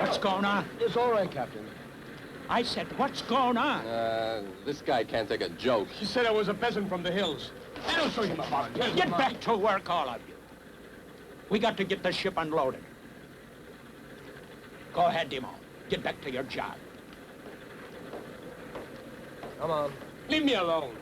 What's going on? It's all right, Captain. I said, what's going on? This guy can't take a joke. He said I was a peasant from the hills. I'll show you my bond. Get back to work, all of you. We got to get the ship unloaded. Go ahead, Demo. Get back to your job. Come on. Leave me alone.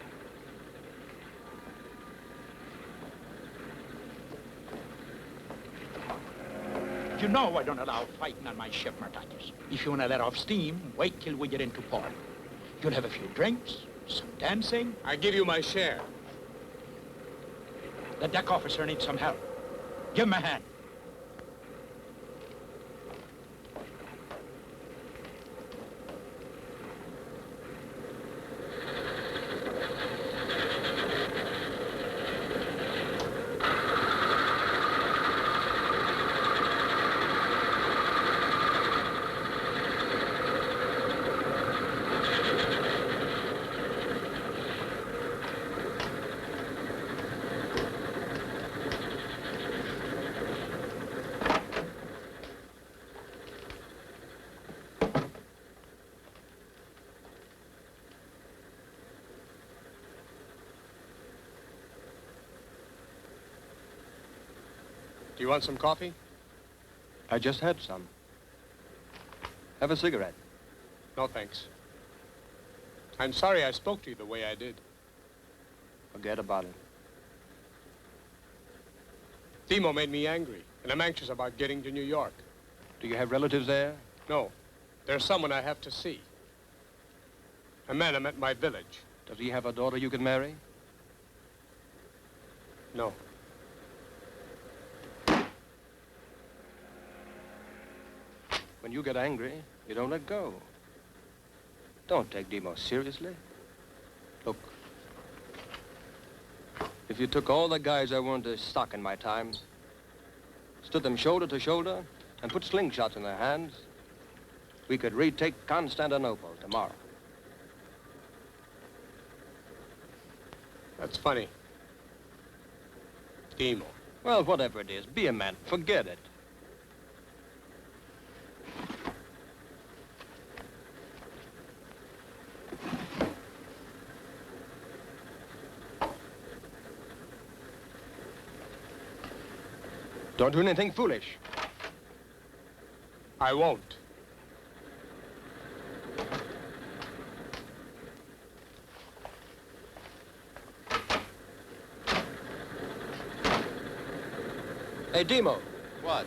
You know I don't allow fighting on my ship, Martakis. If you want to let off steam, wait till we get into port. You'll have a few drinks, some dancing. I give you my share. The deck officer needs some help. Give him a hand. Do you want some coffee? I just had some. Have a cigarette. No, thanks. I'm sorry I spoke to you the way I did. Forget about it. Timo made me angry, and I'm anxious about getting to New York. Do you have relatives there? No. There's someone I have to see. A man I met in my village. Does he have a daughter you can marry? No. When you get angry, you don't let go. Don't take Demo seriously. Look, if you took all the guys I wanted to stock in my time, stood them shoulder to shoulder, and put slingshots in their hands, we could retake Constantinople tomorrow. That's funny. Demo. Well, whatever it is, be a man. Forget it. Don't do anything foolish. I won't. Hey, Demo, What?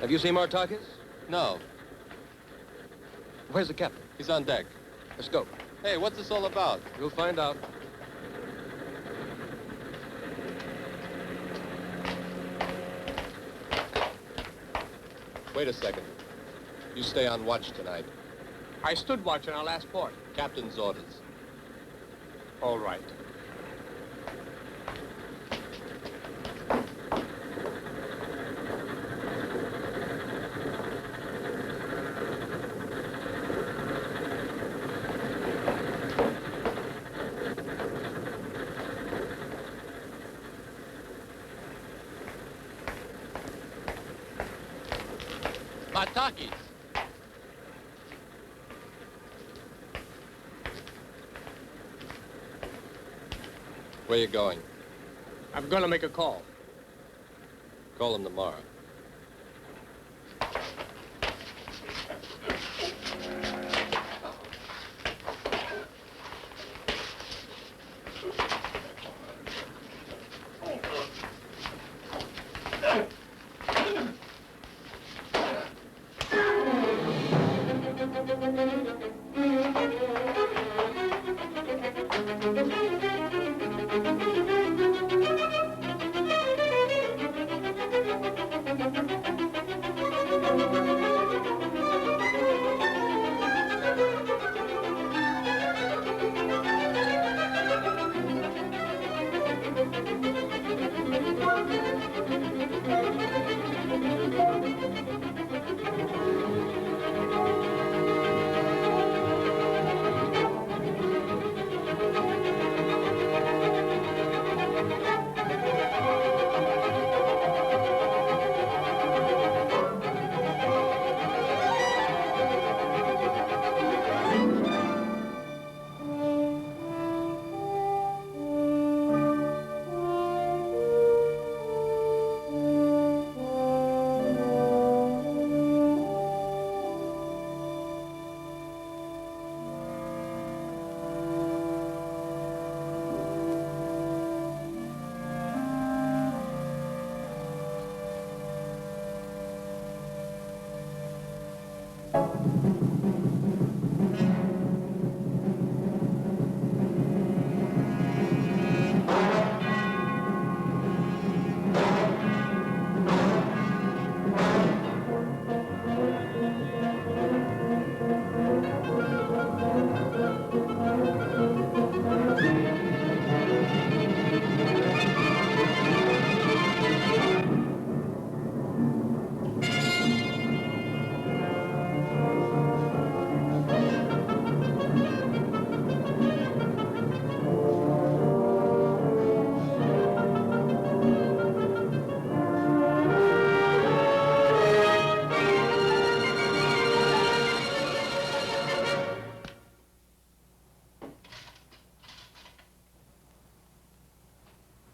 have you seen Martakis? No. Where's the captain? He's on deck. Let's go. Hey, what's this all about? You'll find out. Wait a second. You stay on watch tonight. I stood watch in our last port. Captain's orders. All right. Matakis! Where you going? I'm gonna make a call. Call him tomorrow.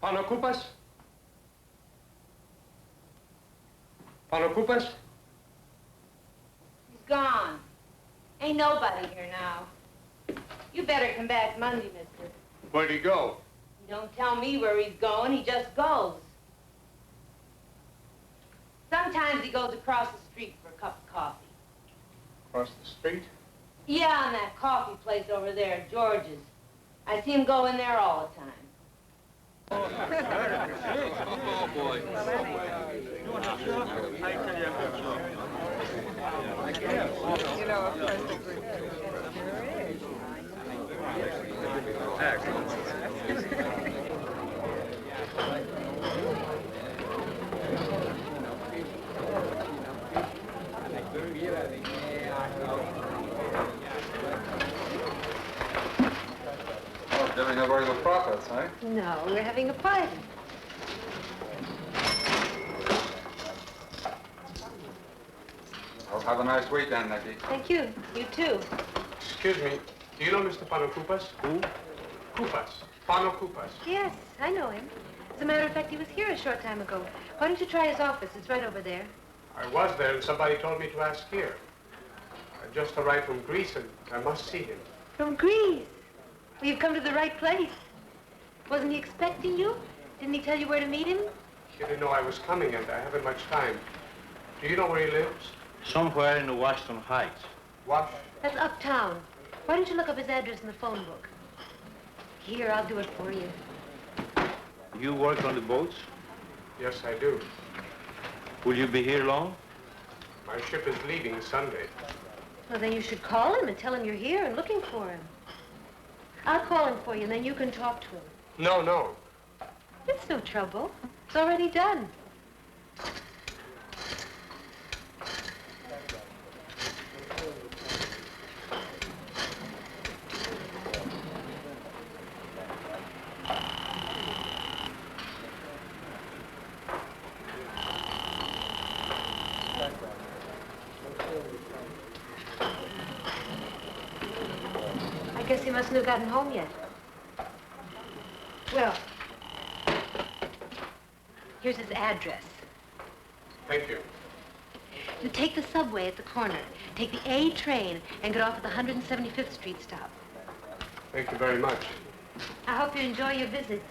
Panokupas? Panokupas? He's gone. Ain't nobody here now. You better come back Monday, mister. Where'd he go? He don't tell me where he's going, he just goes. Sometimes he goes across the street for a cup of coffee. Across the street? Yeah, on that coffee place over there at George's. I see him go in there all the time. Oh, boy. Getting no very good profits, eh? No, we're having a party. Well, have a nice weekend, Nicky. Thank you. You too. Excuse me. Do you know Mr. Panokupas? Who? Kupas. Panokupas. Yes, I know him. As a matter of fact, he was here a short time ago. Why don't you try his office? It's right over there. I was there, and somebody told me to ask here. I just arrived from Greece, and I must see him. From Greece? Well, you've come to the right place. Wasn't he expecting you? Didn't he tell you where to meet him? He didn't know I was coming, and I haven't much time. Do you know where he lives? Somewhere in the Washington Heights. What? That's uptown. Why don't you look up his address in the phone book? Here, I'll do it for you. You work on the boats? Yes, I do. Will you be here long? My ship is leaving Sunday. Well, then you should call him and tell him you're here and looking for him. I'll call him for you, and then you can talk to him. No, no. It's no trouble. It's already done. I guess he mustn't have gotten home yet. Well, here's his address. Thank you. You take the subway at the corner, take the A train, and get off at the 175th Street stop. Thank you very much. I hope you enjoy your visit.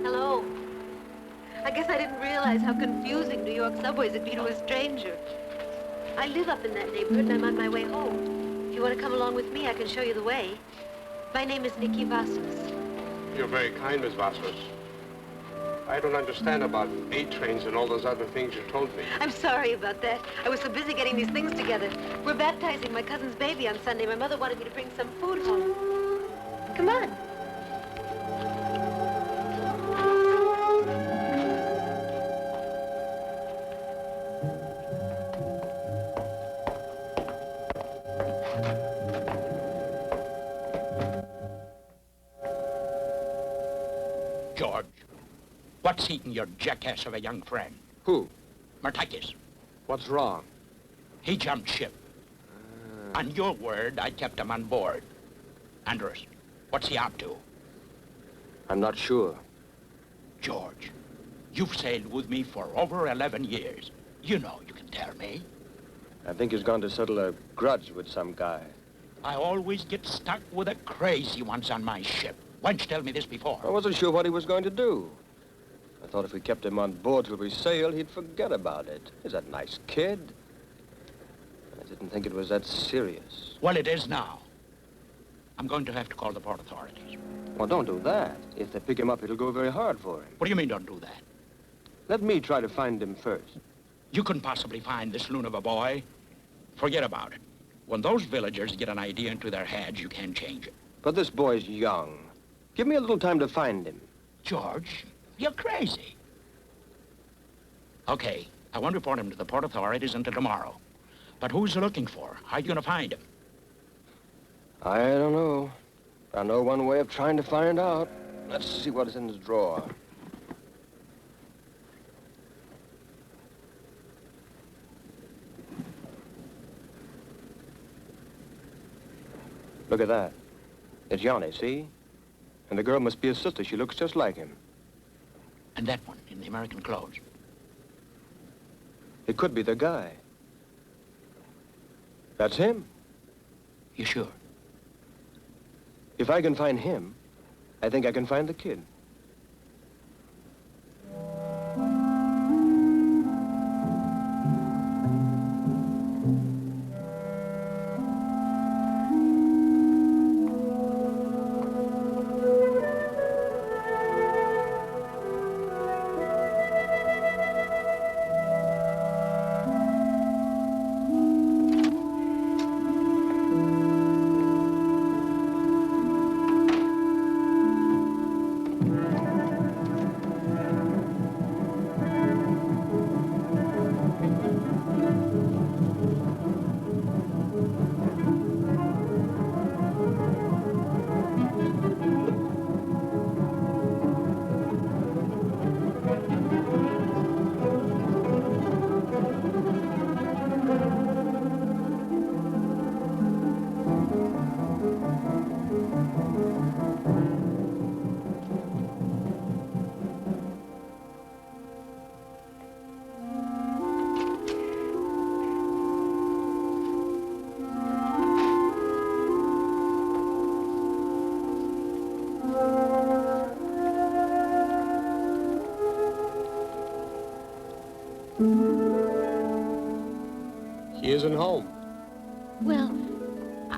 Hello. I guess I didn't realize how confusing New York subways would be to a stranger. I live up in that neighborhood and I'm on my way home. If you want to come along with me, I can show you the way. My name is Nikki Vassos. You're very kind, Miss Vassos. I don't understand about A trains and all those other things you told me. I'm sorry about that. I was so busy getting these things together. We're baptizing my cousin's baby on Sunday. My mother wanted me to bring some food home. Come on. George, what's eating your jackass of a young friend? Who? Martakis. What's wrong? He jumped ship. On your word, I kept him on board. Andrews, what's he up to? I'm not sure. George, you've sailed with me for over 11 years. You know you can tell me. I think he's gone to settle a grudge with some guy. I always get stuck with the crazy ones on my ship. Why didn't you tell me this before? I wasn't sure what he was going to do. I thought if we kept him on board till we sailed, he'd forget about it. He's a nice kid. I didn't think it was that serious. Well, it is now. I'm going to have to call the port authorities. Well, don't do that. If they pick him up, it'll go very hard for him. What do you mean, don't do that? Let me try to find him first. You couldn't possibly find this loon of a boy. Forget about it. When those villagers get an idea into their heads, you can't change it. But this boy's young. Give me a little time to find him. George, you're crazy. Okay, I won't report him to the port authorities until tomorrow. But who's he looking for? How are you going to find him? I don't know. I know one way of trying to find out. Let's see what is in his drawer. Look at that. It's Yanni, see? And the girl must be his sister. She looks just like him. And that one in the American clothes. It could be the guy. That's him. You sure? If I can find him, I think I can find the kid. isn't home. Well,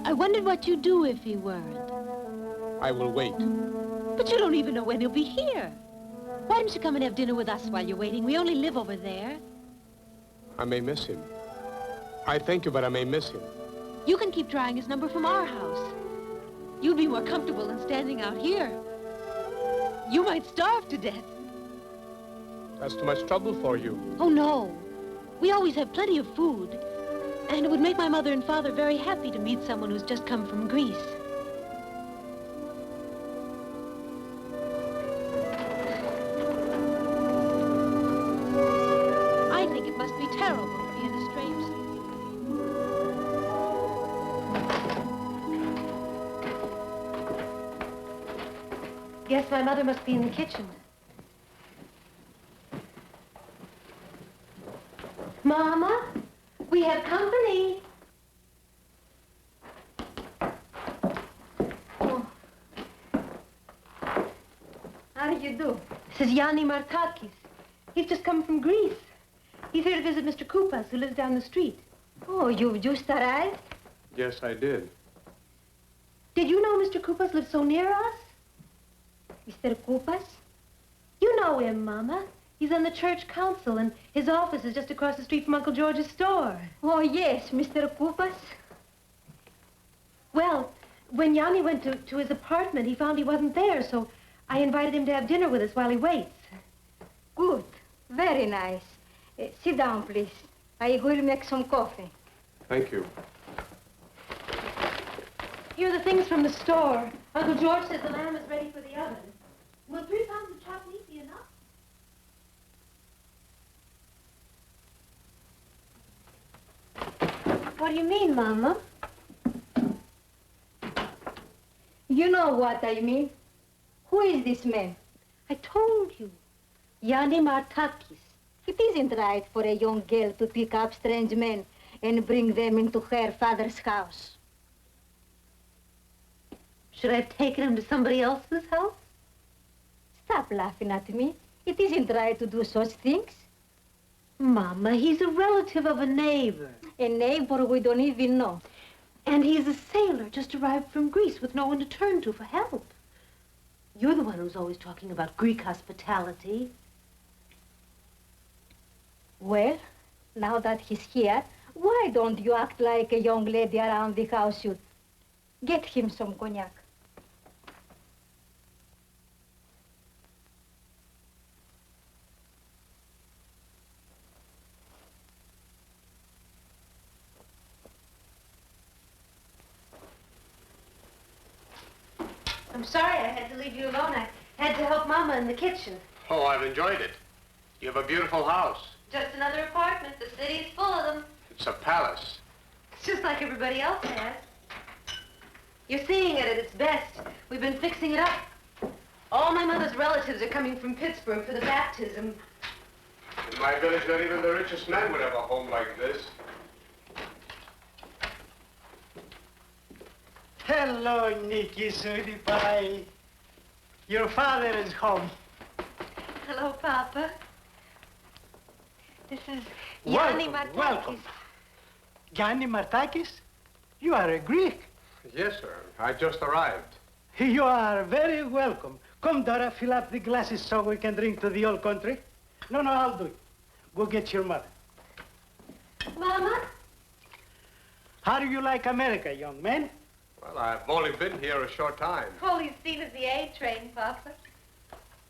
I wondered what you'd do if he weren't. I will wait. But you don't even know when he'll be here. Why don't you come and have dinner with us while you're waiting? We only live over there. I may miss him. I thank you, but I may miss him. You can keep trying his number from our house. You'd be more comfortable than standing out here. You might starve to death. That's too much trouble for you. Oh, no. We always have plenty of food. And it would make my mother and father very happy to meet someone who's just come from Greece. I think it must be terrible to be in a strange city. Guess my mother must be in the kitchen. Mama, we have company. Oh. How do you do? This is Yanni Martakis. He's just come from Greece. He's here to visit Mr. Koupas, who lives down the street. Oh, you've just arrived? Yes, I did. Did you know Mr. Koupas lives so near us? Mr. Koupas? You know him, Mama. He's on the church council, and his office is just across the street from Uncle George's store. Oh, yes, Mr. Koupas. Well, when Yanni went to his apartment, he found he wasn't there, so I invited him to have dinner with us while he waits. Good. Very nice. Sit down, please. I will make some coffee. Thank you. Here are the things from the store. Uncle George says the lamb is ready for the oven. Will 3 pounds of chopped meat be enough? What do you mean, Mama? You know what I mean. Who is this man? I told you. Yanni Martakis. It isn't right for a young girl to pick up strange men and bring them into her father's house. Should I have taken him to somebody else's house? Stop laughing at me. It isn't right to do such things. Mama, he's a relative of a neighbor. A neighbor we don't even know. And he's a sailor just arrived from Greece with no one to turn to for help. You're the one who's always talking about Greek hospitality. Well, now that he's here, why don't you act like a young lady around the house should? Get him some cognac. I'm sorry I had to leave you alone. I had to help Mama in the kitchen. Oh, I've enjoyed it. You have a beautiful house. Just another apartment. The city's full of them. It's a palace. It's just like everybody else has. You're seeing it at its best. We've been fixing it up. All my mother's relatives are coming from Pittsburgh for the baptism. In my village, not even the richest man would have a home like this. Hello, Nicky, sweetie pie. Your father is home. Hello, Papa. This is Yanni Martakis. Welcome. Yanni Martakis? You are a Greek. Yes, sir. I just arrived. You are very welcome. Come, Dora, fill up the glasses so we can drink to the old country. No, I'll do it. Go get your mother. Mama? How do you like America, young man? Well, I've only been here a short time. All he's seen is the A train, Papa.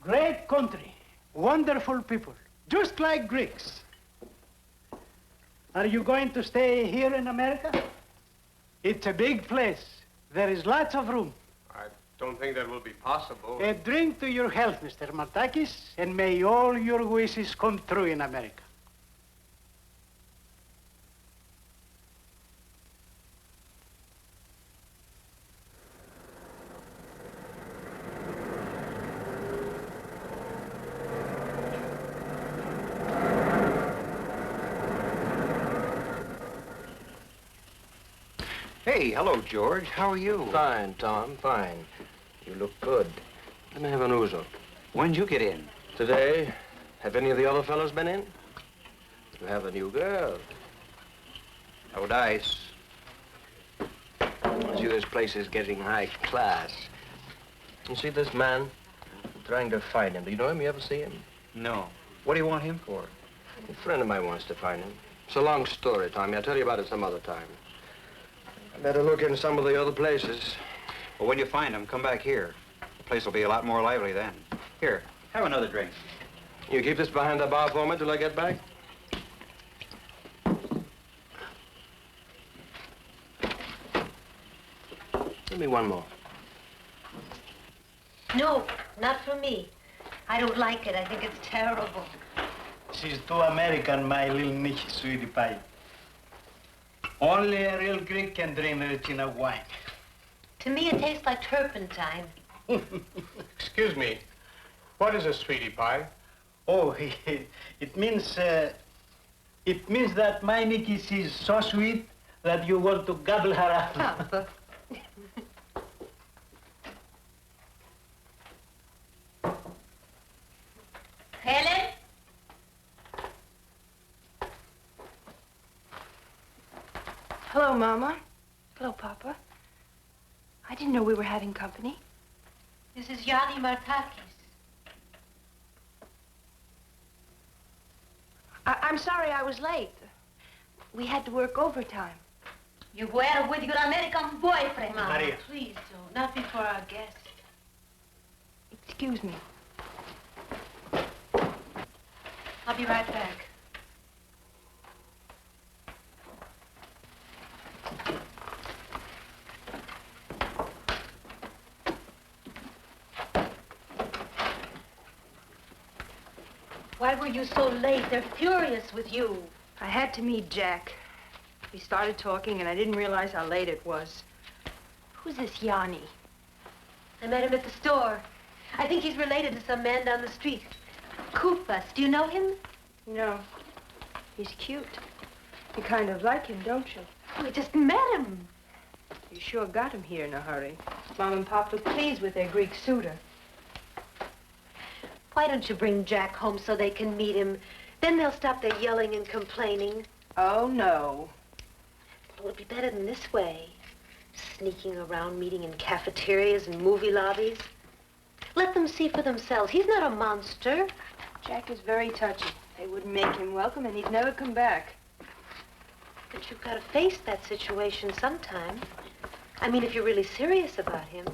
Great country. Wonderful people. Just like Greeks. Are you going to stay here in America? It's a big place. There is lots of room. I don't think that will be possible. A drink to your health, Mr. Martakis, and may all your wishes come true in America. Hey, hello, George. How are you? Fine, Tom, fine. You look good. Let me have an ouzo. When'd you get in? Today. Have any of the other fellows been in? You have a new girl. No dice. See, this place is getting high class. You see this man? I'm trying to find him. Do you know him? You ever see him? No. What do you want him for? A friend of mine wants to find him. It's a long story, Tommy. I'll tell you about it some other time. I better look in some of the other places. Well, when you find him, come back here. The place will be a lot more lively then. Here, have another drink. You keep this behind the bar for me till I get back? Give me one more. No, not for me. I don't like it. I think it's terrible. She's too American, my little Nicky, sweetie pie. Only a real Greek can drink Regina wine. To me, it tastes like turpentine. Excuse me. What is a sweetie pie? Oh, it means that my Nicky is so sweet that you want to gobble her up. Papa. Helen? Hello, Mama. Hello, Papa. I didn't know we were having company. This is Yanni Martakis. I'm sorry I was late. We had to work overtime. You were with your American boyfriend. Mama, Maria. please don't. Not before our guest. Excuse me. I'll be right back. Why were you so late? They're furious with you. I had to meet Jack. We started talking, and I didn't realize how late it was. Who's this Yanni? I met him at the store. I think he's related to some man down the street. Koupas, do you know him? No. He's cute. You kind of like him, don't you? We just met him. You sure got him here in a hurry. Mom and Pop look pleased with their Greek suitor. Why don't you bring Jack home so they can meet him? Then they'll stop their yelling and complaining. Oh, no. It would be better than this way. Sneaking around, meeting in cafeterias and movie lobbies. Let them see for themselves. He's not a monster. Jack is very touchy. They wouldn't make him welcome, and he'd never come back. But you've got to face that situation sometime. I mean, if you're really serious about him.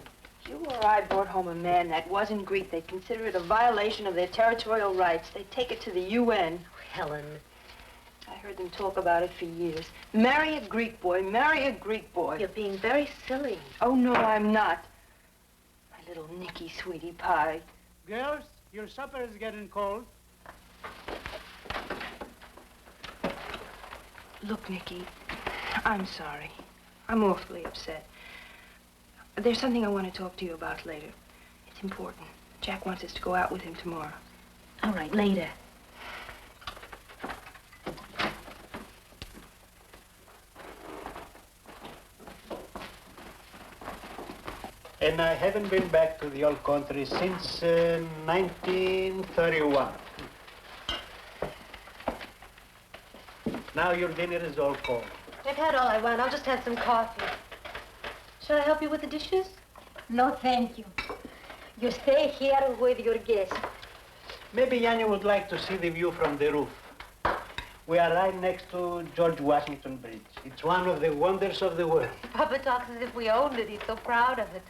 If you or I brought home a man that wasn't Greek, they'd consider it a violation of their territorial rights. They'd take it to the UN. Oh, Helen. I heard them talk about it for years. Marry a Greek boy, marry a Greek boy. You're being very silly. Oh, no, I'm not. My little Nicky sweetie pie. Girls, your supper is getting cold. Look, Nicky, I'm sorry. I'm awfully upset. There's something I want to talk to you about later. It's important. Jack wants us to go out with him tomorrow. All right, later. And I haven't been back to the old country since 1931. Now your dinner is all cold. I've had all I want. I'll just have some coffee. Should I help you with the dishes? No, thank you. You stay here with your guest. Maybe Yanni would like to see the view from the roof. We are right next to George Washington Bridge. It's one of the wonders of the world. Papa talks as if we owned it. He's so proud of it.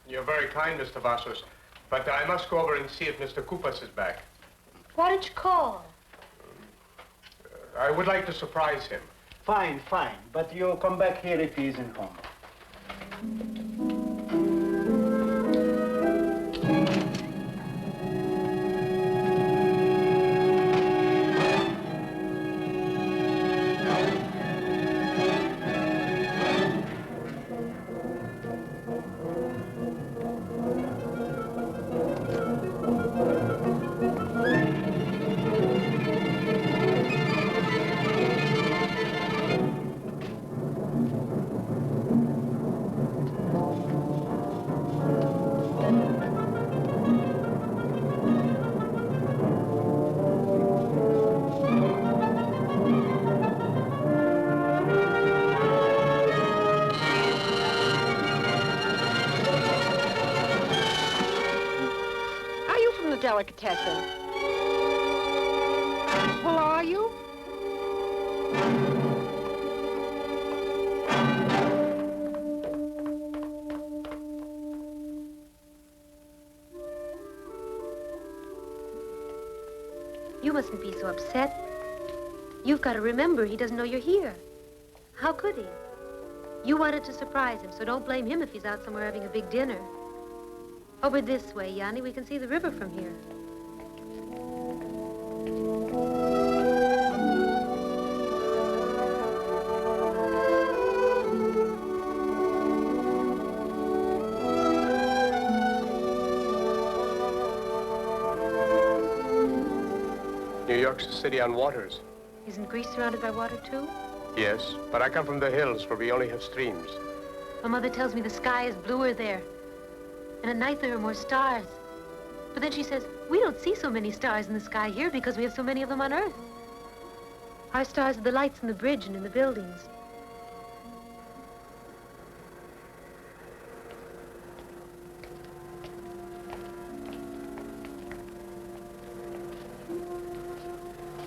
You're very kind, Mr. Vassos. But I must go over and see if Mr. Koupas is back. Why did you call? I would like to surprise him. Fine, fine. But you come back here if he isn't home. delicatessen. Who are you? You mustn't be so upset. You've got to remember he doesn't know you're here. How could he? You wanted to surprise him, so don't blame him if he's out somewhere having a big dinner. Over this way, Yanni. We can see the river from here. New York's a city on waters. Isn't Greece surrounded by water, too? Yes, but I come from the hills where we only have streams. My mother tells me the sky is bluer there. And at night there are more stars. But then she says, we don't see so many stars in the sky here because we have so many of them on Earth. Our stars are the lights in the bridge and in the buildings.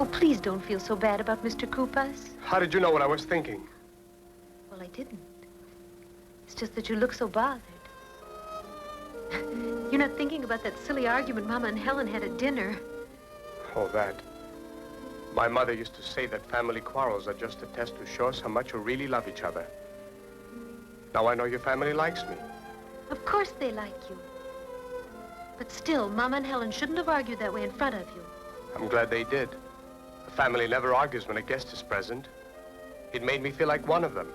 Oh, please don't feel so bad about Mr. Koupas. How did you know what I was thinking? Well, I didn't. It's just that you look so bothered. You're not thinking about that silly argument Mama and Helen had at dinner. Oh, that. My mother used to say that family quarrels are just a test to show us how much you really love each other. Now I know your family likes me. Of course they like you. But still, Mama and Helen shouldn't have argued that way in front of you. I'm glad they did. A family never argues when a guest is present. It made me feel like one of them.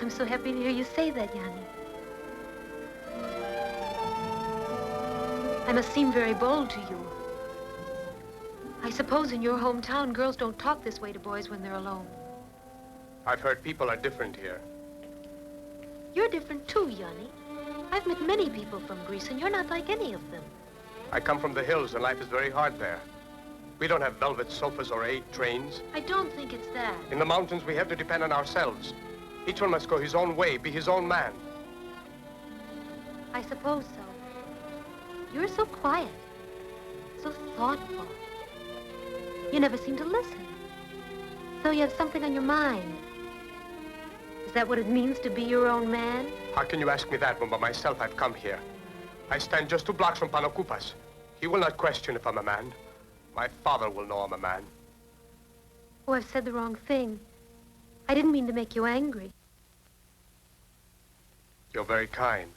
I'm so happy to hear you say that, Yanni. I must seem very bold to you. I suppose in your hometown, girls don't talk this way to boys when they're alone. I've heard people are different here. You're different too, Yanni. I've met many people from Greece, and you're not like any of them. I come from the hills, and life is very hard there. We don't have velvet sofas or 8 trains. I don't think it's that. In the mountains, we have to depend on ourselves. Each one must go his own way, be his own man. I suppose so. You're so quiet, so thoughtful. You never seem to listen. So you have something on your mind. Is that what it means to be your own man? How can you ask me that when by myself I've come here? I stand just 2 blocks from Panakoupas. He will not question if I'm a man. My father will know I'm a man. Oh, I've said the wrong thing. I didn't mean to make you angry. You're very kind.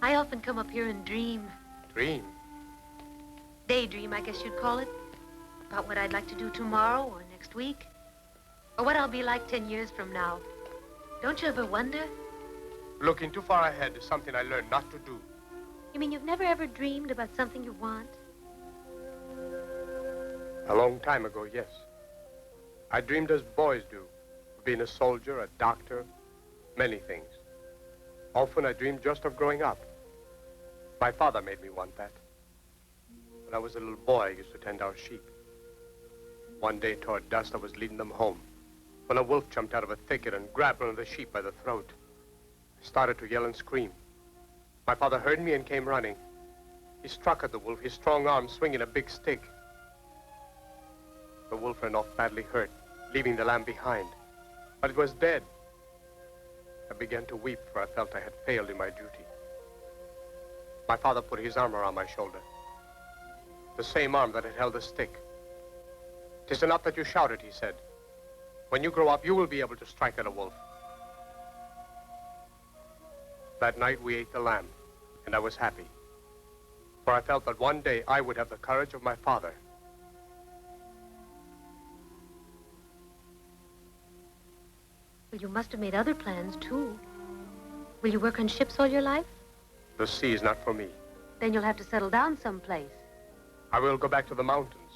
I often come up here and dream. Dream? Daydream, I guess you'd call it. About what I'd like to do tomorrow or next week. Or what I'll be like 10 years from now. Don't you ever wonder? Looking too far ahead is something I learned not to do. You mean you've never ever dreamed about something you want? A long time ago, yes. I dreamed as boys do. Being a soldier, a doctor, many things. Often I dreamed just of growing up. My father made me want that. When I was a little boy, I used to tend our sheep. One day toward dusk, I was leading them home when a wolf jumped out of a thicket and grabbed one of the sheep by the throat. I started to yell and scream. My father heard me and came running. He struck at the wolf, his strong arm swinging a big stick. The wolf ran off badly hurt, leaving the lamb behind. But it was dead. I began to weep, for I felt I had failed in my duty. My father put his arm around my shoulder. The same arm that had held the stick. "'Tis enough that you shouted," he said. "When you grow up, you will be able to strike at a wolf." That night, we ate the lamb, and I was happy. For I felt that one day I would have the courage of my father. Well, you must have made other plans, too. Will you work on ships all your life? The sea is not for me. Then you'll have to settle down someplace. I will go back to the mountains.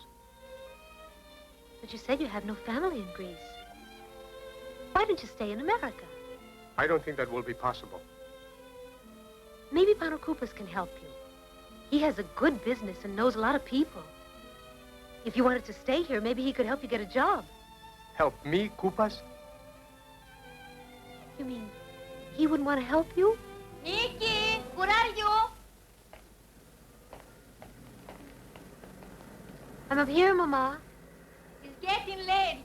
But you said you had no family in Greece. Why don't you stay in America? I don't think that will be possible. Maybe Panakoupas can help you. He has a good business and knows a lot of people. If you wanted to stay here, maybe he could help you get a job. Help me, Koupas? You mean he wouldn't want to help you? Nikki, where are you? I'm up here, Mama. It's getting late.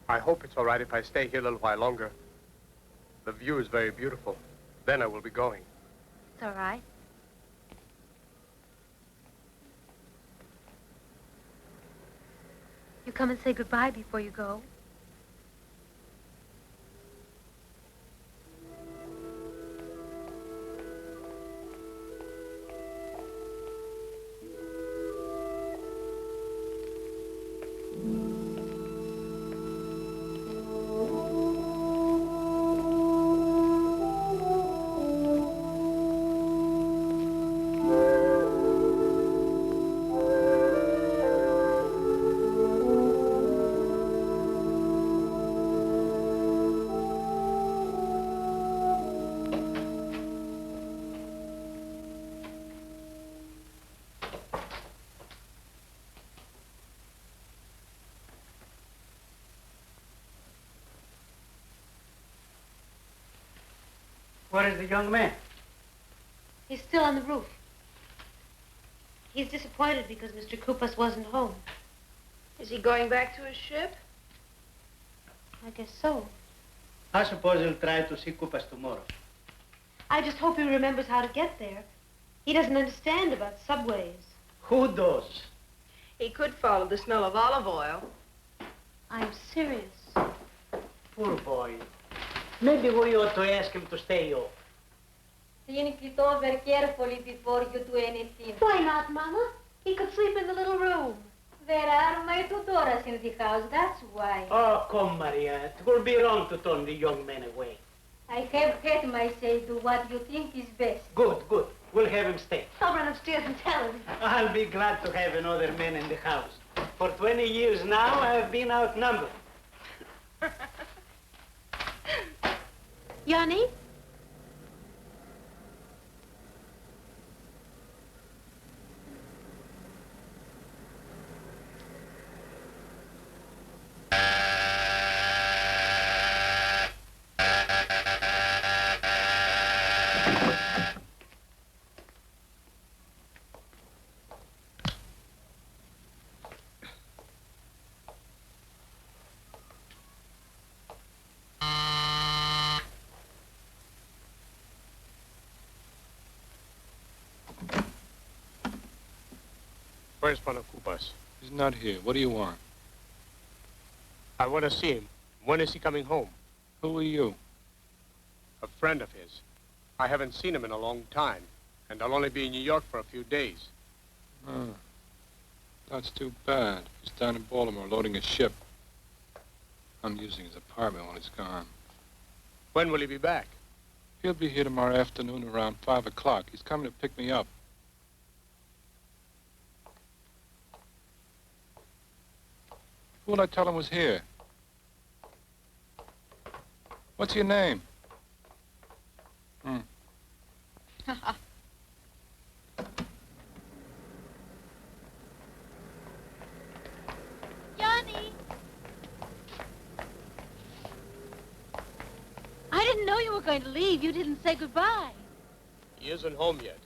I hope it's all right if I stay here a little while longer. The view is very beautiful. Then I will be going. It's all right. You come and say goodbye before you go. Where is the young man? He's still on the roof. He's disappointed because Mr. Kupas wasn't home. Is he going back to his ship? I guess so. I suppose he'll try to see Kupas tomorrow. I just hope he remembers how to get there. He doesn't understand about subways. Who does? He could follow the smell of olive oil. I'm serious. Poor boy. Maybe we ought to ask him to stay off. Think it over carefully before you do anything. Why not, Mama? He could sleep in the little room. There are my tutoras in the house, that's why. Oh, come, Maria. It will be wrong to turn the young man away. I have had my say, do what you think is best. Good, good. We'll have him stay. I'll run upstairs and tell him. I'll be glad to have another man in the house. For 20 years now, I have been outnumbered. Yanni? Where's Panakupas? He's not here. What do you want? I want to see him. When is he coming home? Who are you? A friend of his. I haven't seen him in a long time, and I'll only be in New York for a few days. Oh, that's too bad. He's down in Baltimore loading a ship. I'm using his apartment when he's gone. When will he be back? He'll be here tomorrow afternoon around 5 o'clock. He's coming to pick me up. Who will I tell him was here? What's your name? Johnny! I didn't know you were going to leave. You didn't say goodbye. He isn't home yet.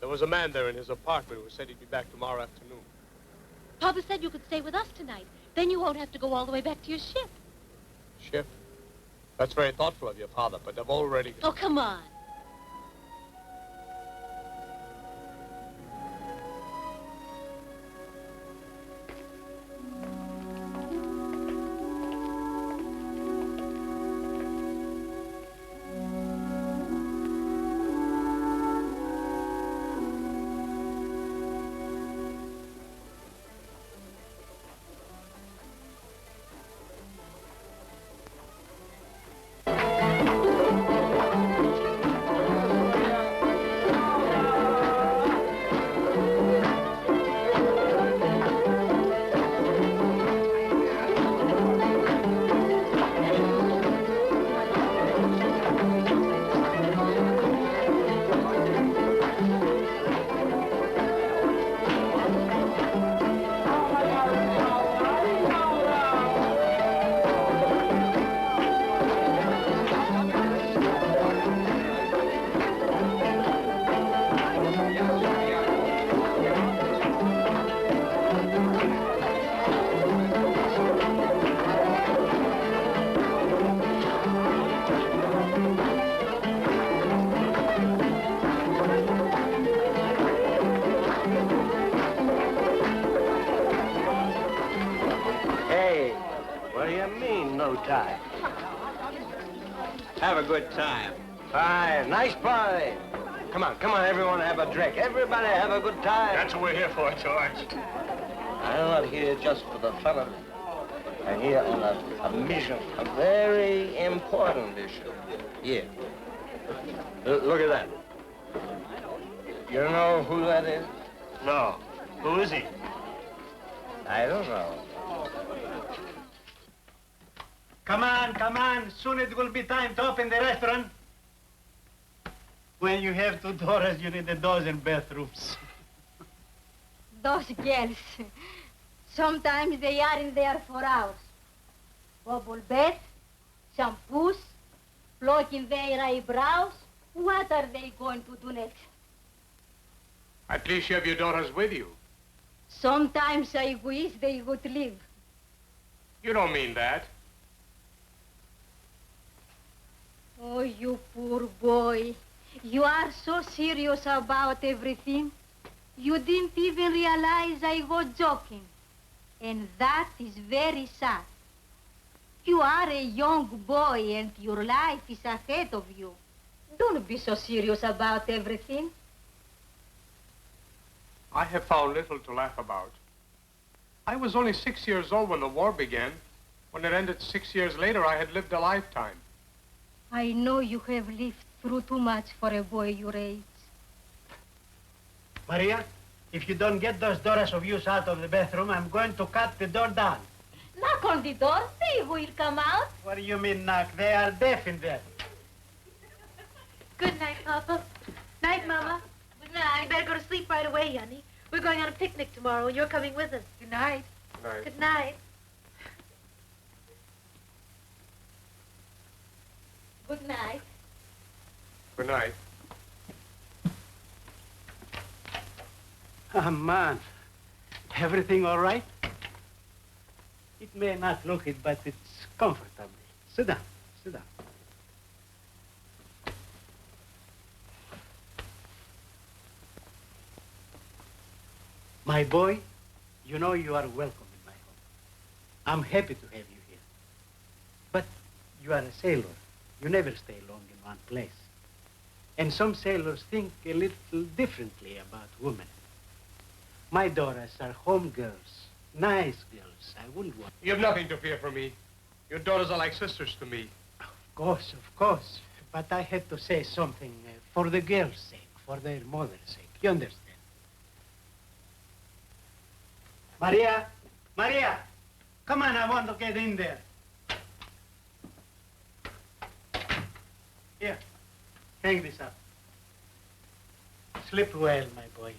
There was a man there in his apartment who said he'd be back tomorrow afternoon. Papa said you could stay with us tonight. Then you won't have to go all the way back to your ship. Ship? That's very thoughtful of your father, but I've already... Oh, come on. no time. Have a good time. Fine, nice party. Come on, everyone, have a drink. Everybody have a good time. That's what we're here for, George. I'm not here just for the fun of it. I'm here on a mission, a very important issue. Here. Look at that. You know who that is? No. Who is he? I don't know. Come on. Soon it will be time to open the restaurant. When you have 2 daughters, you need a dozen bathrooms. Those girls, sometimes they are in there for hours. Bubble bath, shampoos, plucking their eyebrows. What are they going to do next? At least you have your daughters with you. Sometimes I wish they would leave. You don't mean that. Oh, you poor boy. You are so serious about everything. You didn't even realize I was joking. And that is very sad. You are a young boy and your life is ahead of you. Don't be so serious about everything. I have found little to laugh about. I was only 6 years old when the war began. When it ended 6 years later, I had lived a lifetime. I know you have lived through too much for a boy your age. Maria, if you don't get those daughters of yours out of the bathroom, I'm going to cut the door down. Knock on the door, they will come out. What do you mean knock? They are deaf in there. Good night, Papa. Night, Mama. Good night. You better go to sleep right away, honey. We're going on a picnic tomorrow, and you're coming with us. Good night. Good night. Good night. Good night. Good night. Oh, man. Everything all right? It may not look it, but it's comfortable. Sit down. Sit down. My boy, you know you are welcome in my home. I'm happy to have you here. But you are a sailor. You never stay long in one place. And some sailors think a little differently about women. My daughters are home girls, nice girls. I wouldn't want... You have nothing to fear from me. Your daughters are like sisters to me. Of course. But I had to say something for the girls' sake, for their mother's sake. You understand? Maria, come on, I want to get in there. Here, hang this up. Sleep well, my boy.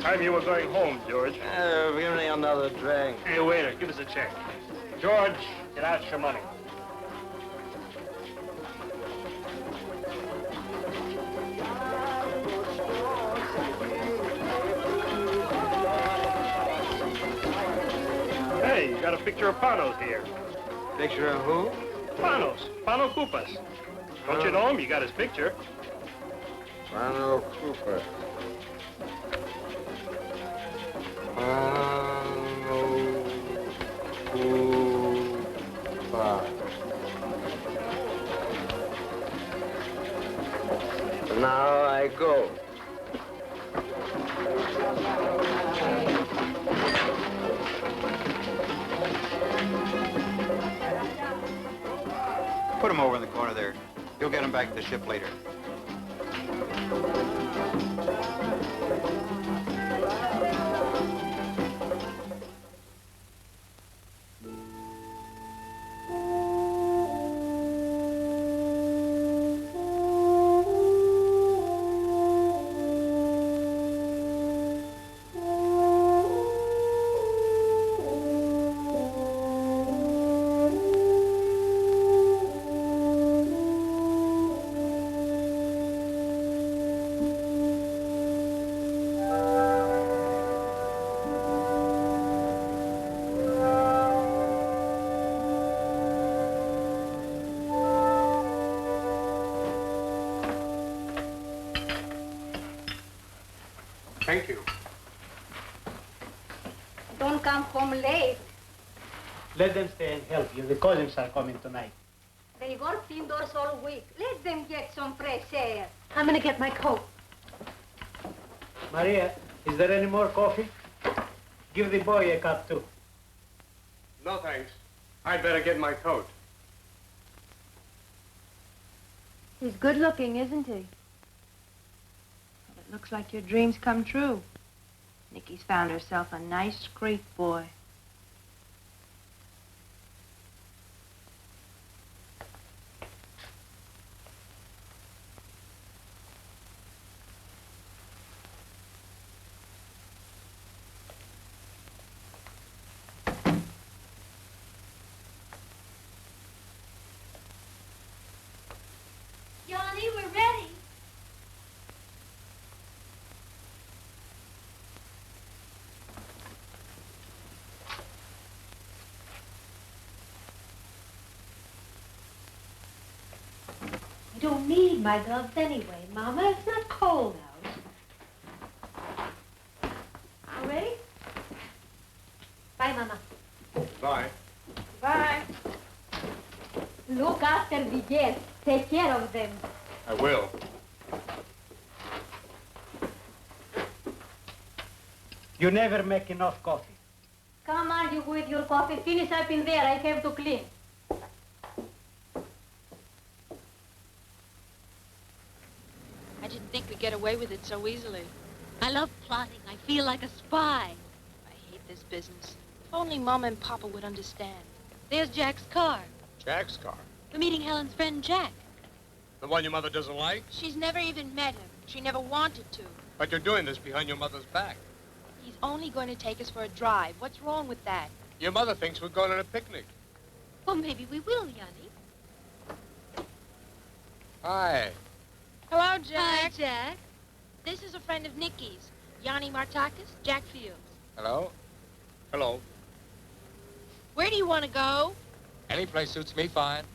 Time you were going home, George. Give me another drink. Hey, waiter, give us a check. George, get out your money. Hey, you got a picture of Panos here. Picture of who? Panos. Pano Kupas. Don't you know him? You got his picture. Pano Cooper. Pano Put him over in the corner there. You'll get him back to the ship later. Thank you. Don't come home late. Let them stay and help you. The cousins are coming tonight. They worked indoors all week. Let them get some fresh air. I'm gonna get my coat. Maria, is there any more coffee? Give the boy a cup too. No, thanks. I'd better get my coat. He's good looking, isn't he? Well, it looks like your dreams come true. Nikki's found herself a nice Greek boy. Johnny, we're ready. I don't need my gloves anyway, Mama. It's not cold out. You ready? Bye, Mama. Bye. Bye. Look after the guests. Take care of them. I will. You never make enough coffee. Come on, you with your coffee. Finish up in there. I have to clean. I didn't think we'd get away with it so easily. I love plotting. I feel like a spy. I hate this business. If only Mama and Papa would understand. There's Jack's car. Jack's car? We're meeting Helen's friend Jack. The one your mother doesn't like? She's never even met him. She never wanted to. But you're doing this behind your mother's back. He's only going to take us for a drive. What's wrong with that? Your mother thinks we're going on a picnic. Well, maybe we will, Yanni. Hi. Hello, Jack. Hi, Jack. This is a friend of Nikki's, Yanni Martakis, Jack Fields. Hello? Hello. Where do you want to go? Any place suits me fine.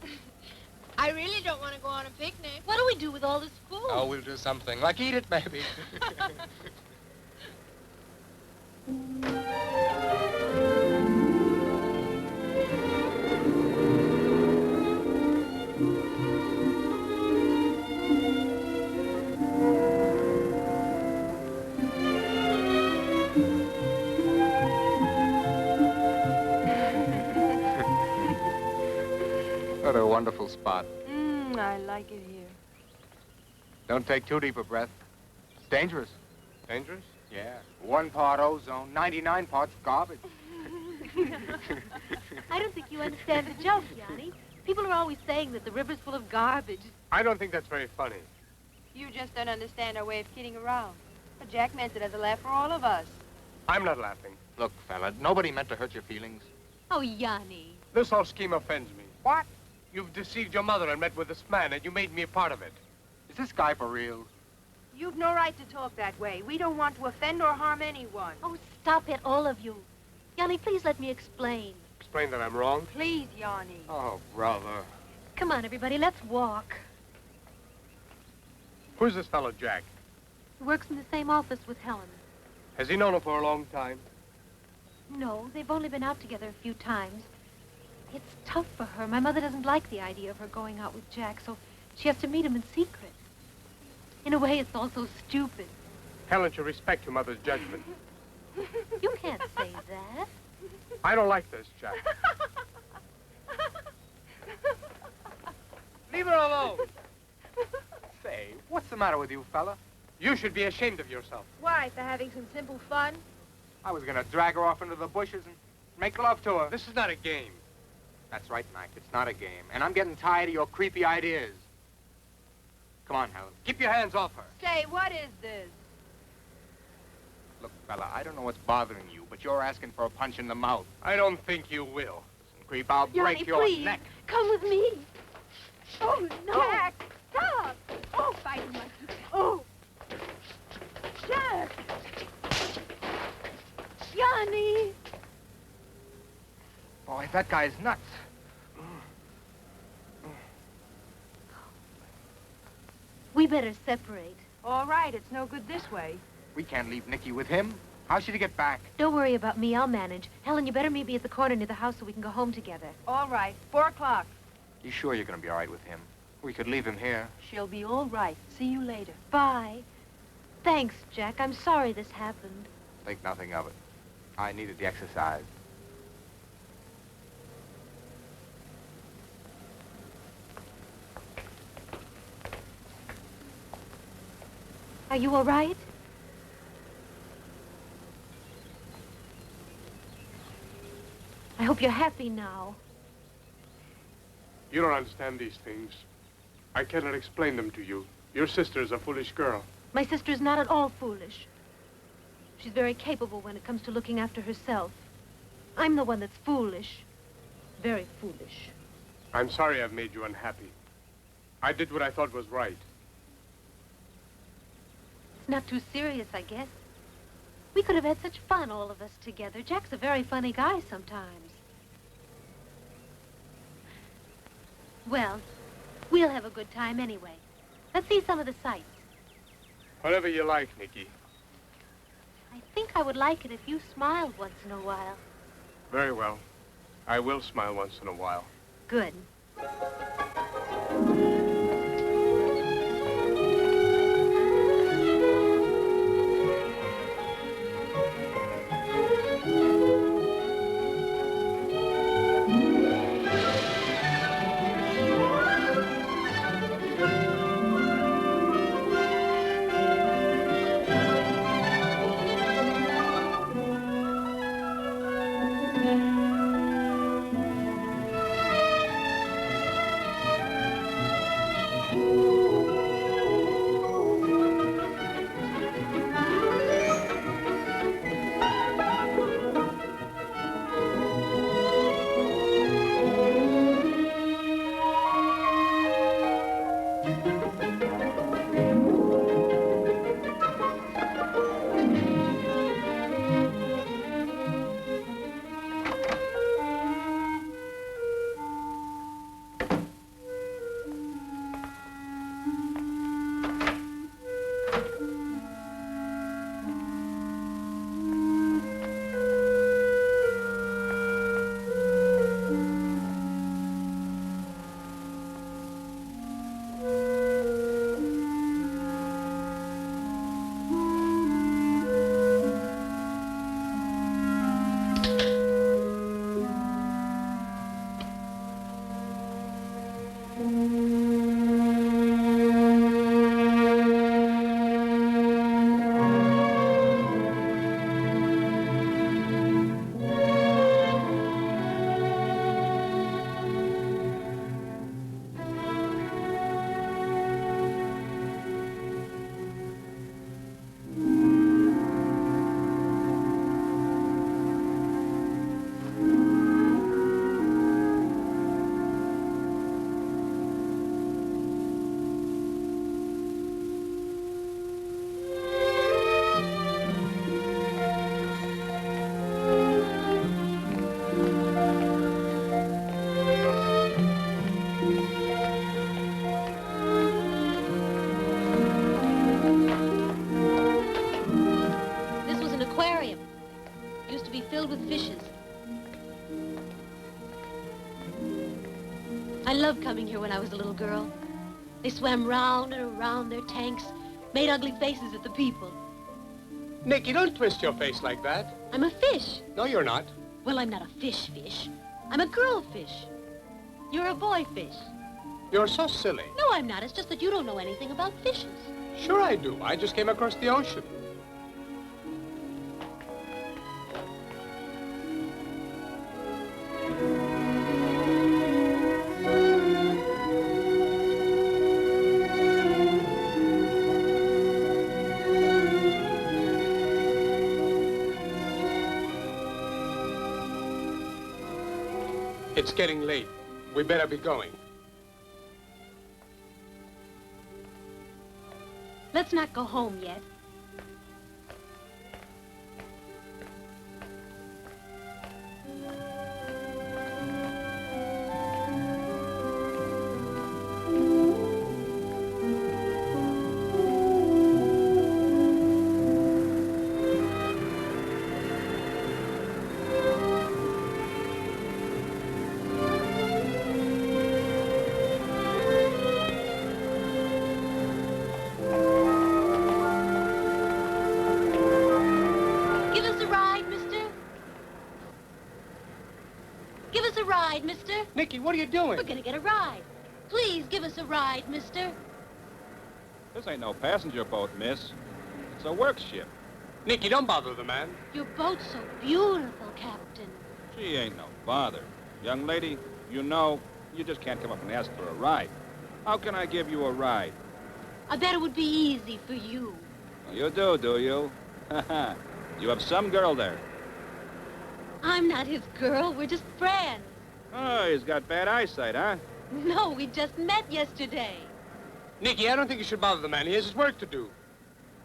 I really don't want to go on a picnic. What do we do with all this food? Oh, we'll do something. Like eat it, maybe. What a wonderful spot. I like it here. Don't take too deep a breath. It's dangerous. Dangerous? Yeah. 1 part ozone, 99 parts garbage. I don't think you understand the joke, Yanni. People are always saying that the river's full of garbage. I don't think that's very funny. You just don't understand our way of kidding around. But Jack meant it as a laugh for all of us. I'm not laughing. Look, fella, nobody meant to hurt your feelings. Oh, Yanni. This whole scheme offends me. What? You've deceived your mother and met with this man, and you made me a part of it. Is this guy for real? You've no right to talk that way. We don't want to offend or harm anyone. Oh, stop it, all of you. Yanni, please let me explain. Explain that I'm wrong? Please, Yanni. Oh, brother. Come on, everybody, let's walk. Who's this fellow, Jack? He works in the same office with Helen. Has he known her for a long time? No, they've only been out together a few times. It's tough for her. My mother doesn't like the idea of her going out with Jack, so she has to meet him in secret. In a way, it's all so stupid. Helen should respect your mother's judgment. You can't say that. I don't like this, Jack. Leave her alone. Say, what's the matter with you, fella? You should be ashamed of yourself. Why, for having some simple fun? I was gonna drag her off into the bushes and make love to her. This is not a game. That's right, Mac. It's not a game. And I'm getting tired of your creepy ideas. Come on, Helen. Keep your hands off her. Say, what is this? Look, fella, I don't know what's bothering you, but you're asking for a punch in the mouth. I don't think you will. Listen, creep, I'll break your please, neck. come with me. Oh, no. Jack, stop. Oh, fighting like you. Oh. Jack. Yanni. Boy, that guy's nuts. We better separate. All right, it's no good this way. We can't leave Nicky with him. How should he get back? Don't worry about me. I'll manage. Helen, you better meet me at the corner near the house so we can go home together. All right, 4 o'clock. You sure you're gonna be all right with him? We could leave him here. She'll be all right. See you later. Bye. Thanks, Jack. I'm sorry this happened. Think nothing of it. I needed the exercise. Are you all right? I hope you're happy now. You don't understand these things. I cannot explain them to you. Your sister is a foolish girl. My sister's not at all foolish. She's very capable when it comes to looking after herself. I'm the one that's foolish. Very foolish. I'm sorry I've made you unhappy. I did what I thought was right. It's not too serious, I guess. We could have had such fun, all of us together. Jack's a very funny guy sometimes. Well, we'll have a good time anyway. Let's see some of the sights. Whatever you like, Nicky. I think I would like it if you smiled once in a while. Very well. I will smile once in a while. Good. I loved coming here when I was a little girl. They swam round and around their tanks, made ugly faces at the people. Nicky, don't twist your face like that. I'm a fish. No, you're not. Well, I'm not a fish. I'm a girl fish. You're a boy fish. You're so silly. No, I'm not. It's just that you don't know anything about fishes. Sure I do. I just came across the ocean. It's getting late. We better be going. Let's not go home yet. Give us a ride, mister. Give us a ride, mister. Nicky, what are you doing? We're gonna get a ride. Please give us a ride, mister. This ain't no passenger boat, miss. It's a work ship. Nicky, don't bother the man. Your boat's so beautiful, Captain. She ain't no bother. Young lady, you know, you just can't come up and ask for a ride. How can I give you a ride? I bet it would be easy for you. Well, you do you? You have some girl there. I'm not his girl. We're just friends. Oh, he's got bad eyesight, huh? No, we just met yesterday. Nicky, I don't think you should bother the man. He has his work to do.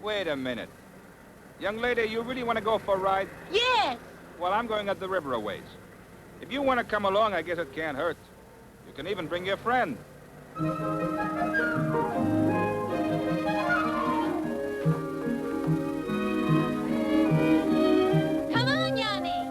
Wait a minute. Young lady, you really want to go for a ride? Yes. Well, I'm going up the river a ways. If you want to come along, I guess it can't hurt. You can even bring your friend. Come on, Yanni.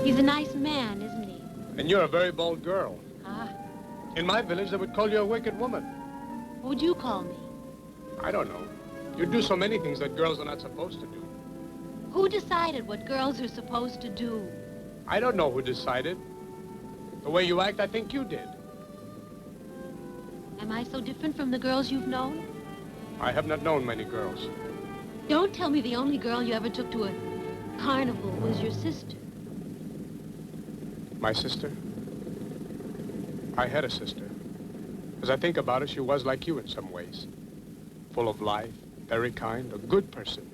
He's a nice man, isn't he? And you're a very bold girl. Ah, In my village, they would call you a wicked woman. what would you call me? I don't know. You do so many things that girls are not supposed to do. Who decided what girls are supposed to do? I don't know who decided. The way you act, I think you did. Am I so different from the girls you've known? I have not known many girls. Don't tell me the only girl you ever took to a carnival was your sister. My sister? I had a sister. As I think about it, she was like you in some ways. Full of life, very kind, a good person.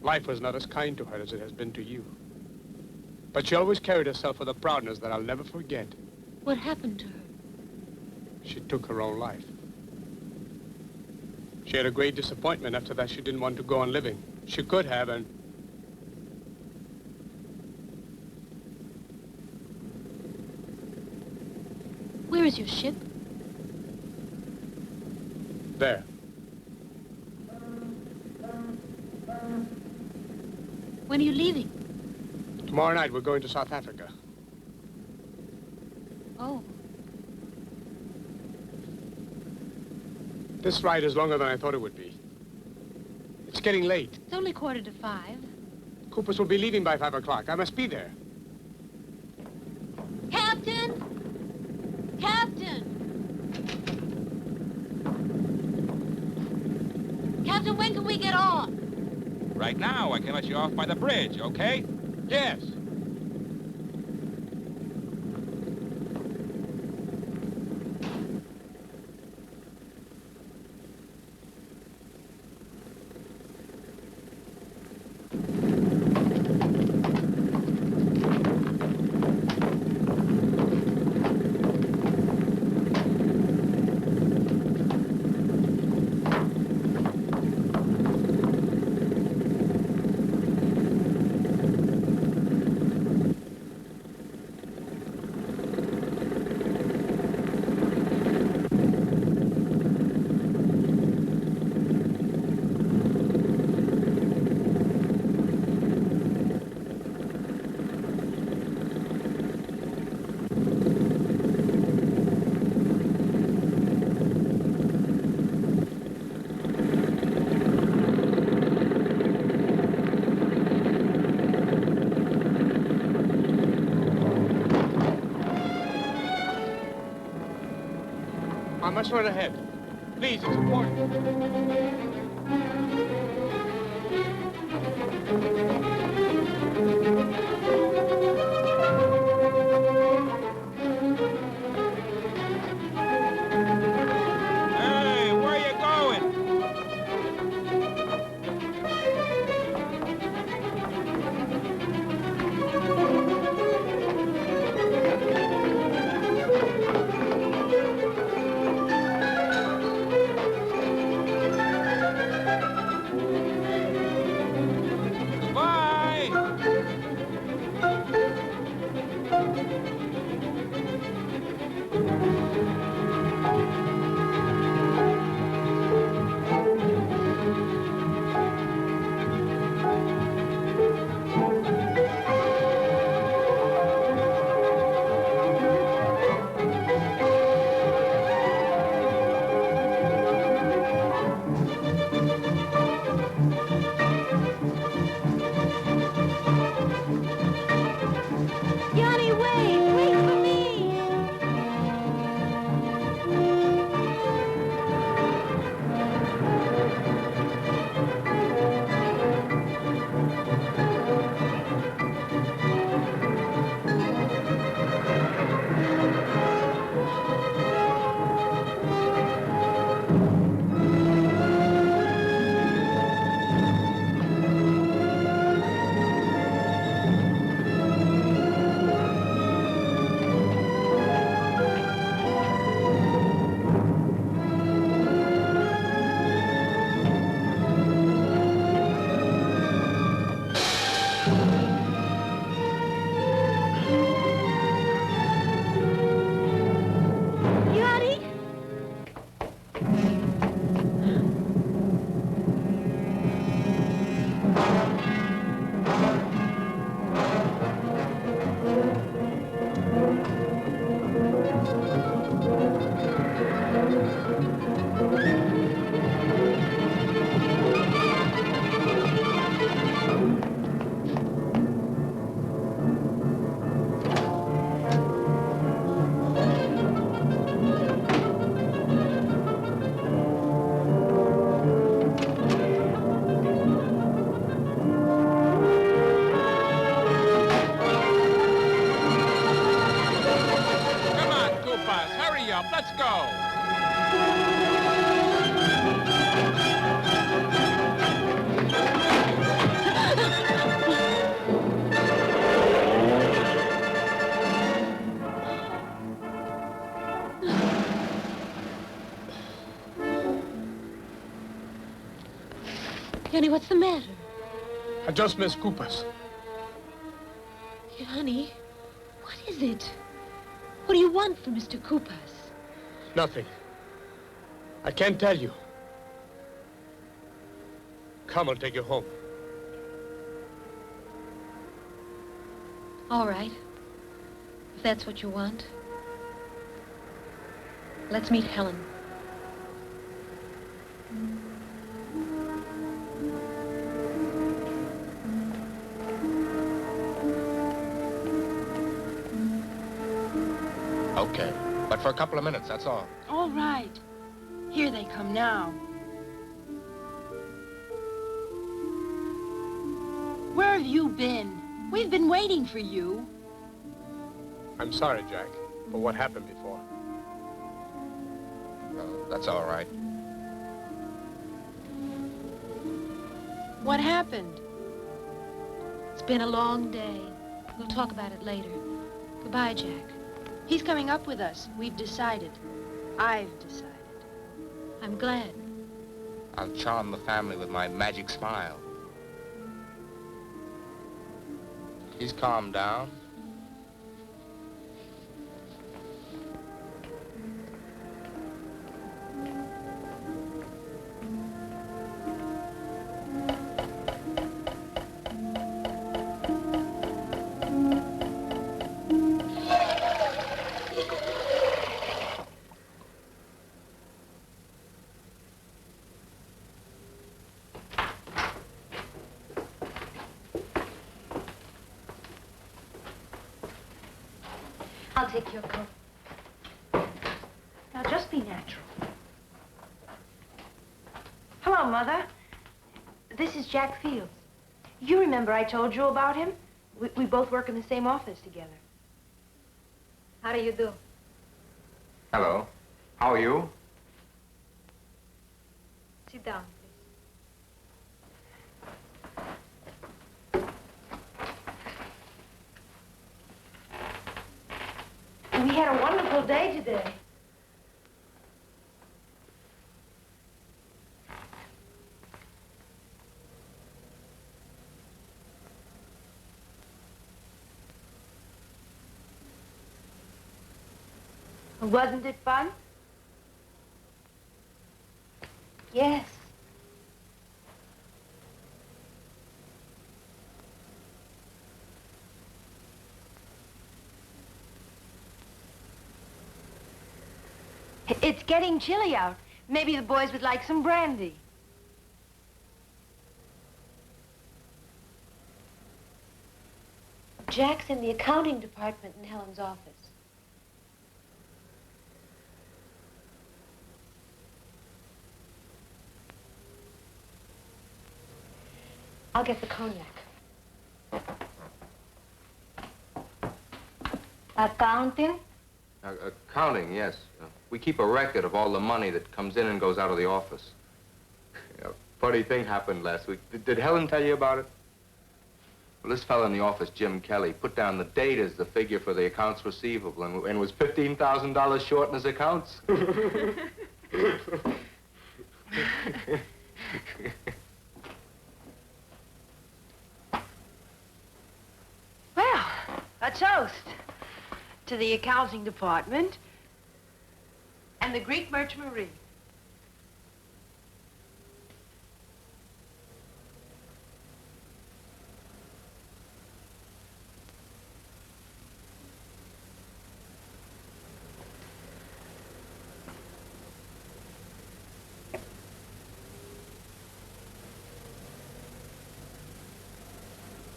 Life was not as kind to her as it has been to you. But she always carried herself with a proudness that I'll never forget. What happened to her? She took her own life. She had a great disappointment. After that, she didn't want to go on living. She could have, and... Where is your ship? There. When are you leaving? Tomorrow night, we're going to South Africa. Oh, This ride is longer than I thought it would be. It's getting late. it's only 5:15. Coopers will be leaving by 5 o'clock. I must be there. Captain! Captain! Captain, when can we get off? Right now, I can let you off by the bridge, okay? Yes. I must run ahead. Please, it's important. Hey, where you going? Goodbye. Johnny, wait! Wait for me! Johnny? Come on, Koopas, hurry up, let's go. Johnny, what's the matter? I just missed Koopas. Johnny, what is it? What do you want from Mr. Koopas? Nothing. I can't tell you. Come, I'll take you home. All right. If that's what you want. Let's meet Helen. Okay, but for a couple of minutes, that's all. All right. Here they come now. Where have you been? We've been waiting for you. I'm sorry, Jack, for what happened before. That's all right. What happened? It's been a long day. We'll talk about it later. Goodbye, Jack. He's coming up with us. We've decided. I've decided. I'm glad. I'll charm the family with my magic smile. He's calmed down. I'll take your coat. Now, just be natural. Mother. This is Jack Fields. You remember I told you about him? We both work in the same office together. How do you do? Hello. How are you? Sit down, We had a wonderful day today. Wasn't it fun? Yes. It's getting chilly out. Maybe the boys would like some brandy. Jack's in the accounting department in Helen's office. I'll get the cognac. Accounting? Accounting, yes. We keep a record of all the money that comes in and goes out of the office. A funny thing happened last week. Did Helen tell you about it? Well, this fellow in the office, Jim Kelly, put down the date as the figure for the accounts receivable and was $15,000 short in his accounts. Well, a toast to the accounting department and the Greek Merchant Marine.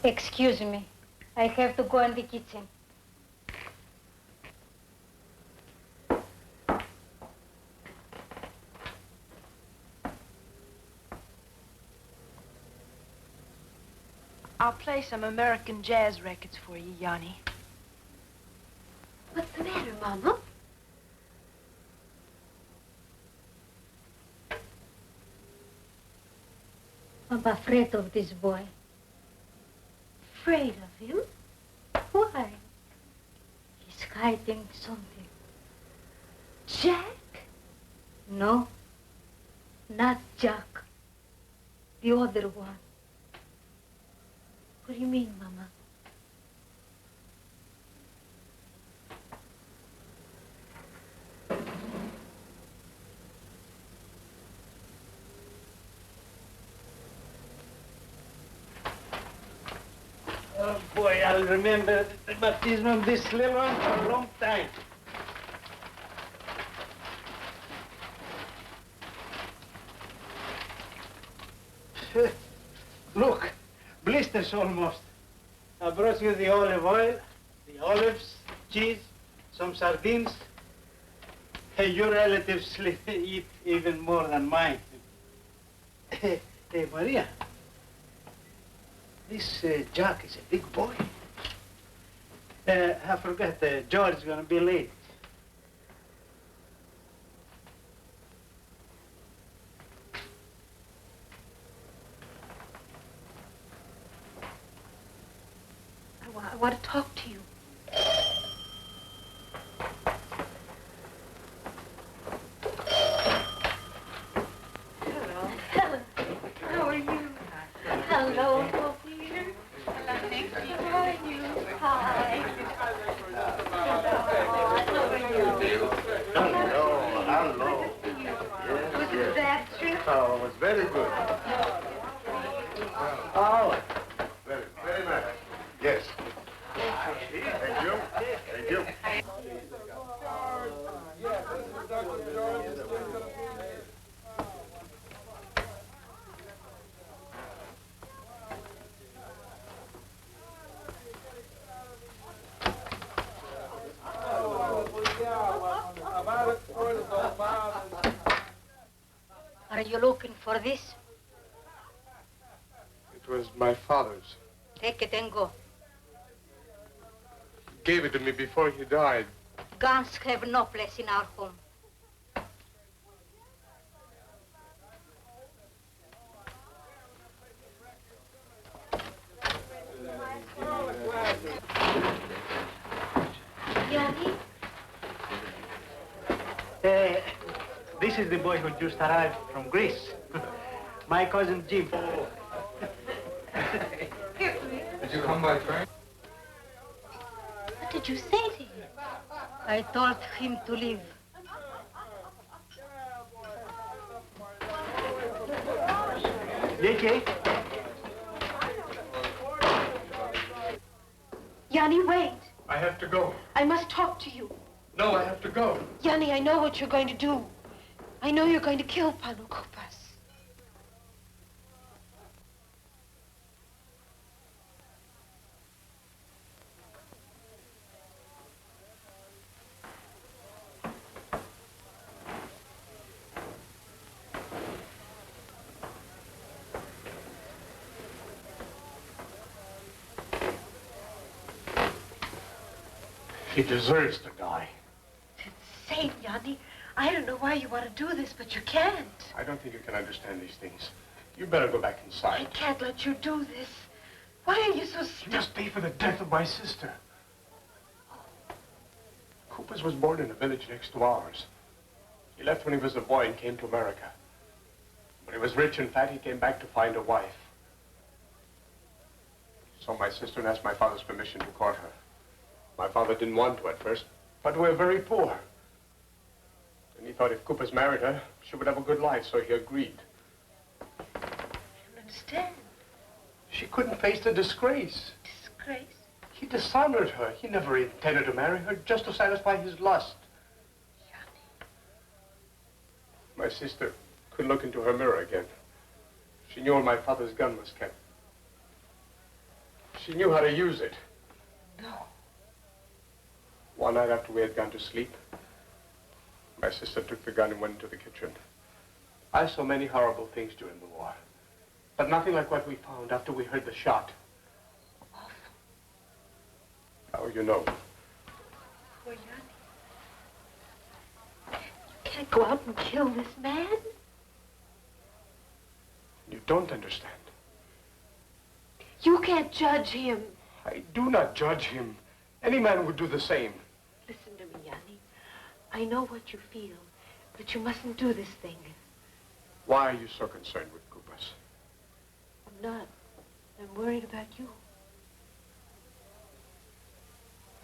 Excuse me. I have to go in the kitchen. I'll play some American jazz records for you, Yanni. What's the matter, Mama? I'm afraid of this boy. Afraid of him? Why? He's hiding something. Jack? No, not Jack. The other one. What do you mean, Mama? Oh, boy, I'll remember the baptism of this little one for a long time. Look, blisters almost. I brought you the olive oil, the olives, cheese, some sardines. Hey, your relatives eat even more than mine. Hey, Maria, this Jack is a big boy. I forgot, George's gonna be late. I want to talk to you. Hello. Helen, how are you? Hello, Peter. Hello, Nicky. How are you? Hi. Hello. Was it a bad trip? Oh, it was very good. Oh, very, very nice. Yes. Thank you. Thank you. Are you looking for this? It was my father's. Take it and go. He gave it to me before he died. Guns have no place in our home. Yanni? This is the boy who just arrived from Greece. My cousin Jim. Did you come by train? What did you say to him? I told him to leave. JJ? Yanni, wait. I have to go. I must talk to you. No, I have to go. Yanni, I know what you're going to do. I know you're going to kill Panukupas. He deserves to die. Insane, Yanni. I don't know why you want to do this, but you can't. I don't think you can understand these things. You better go back I inside. can't let you do this. Why are you so He must pay for the death of my sister. Coopers was born in a village next to ours. He left when he was a boy and came to America. When he was rich and fat, he came back to find a wife. He saw my sister and asked my father's permission to court her. My father didn't want to at first, but we were very poor. And he thought if Coopers married her, she would have a good life, so he agreed. I don't understand. She couldn't face the disgrace. Disgrace? He dishonored her. He never intended to marry her just to satisfy his lust. My sister could look into her mirror again. She knew where my father's gun was kept. She knew how to use it. No. One night after we had gone to sleep, my sister took the gun and went into the kitchen. I saw many horrible things during the war, but nothing like what we found after we heard the shot. Awful. Now you know. Poor Yanni. You can't go out and kill this man. You don't understand. You can't judge him. I do not judge him. Any man would do the same. Listen to me, Yanni. I know what you feel, but you mustn't do this thing. Why are you so concerned with Coopers? I'm not. I'm worried about you.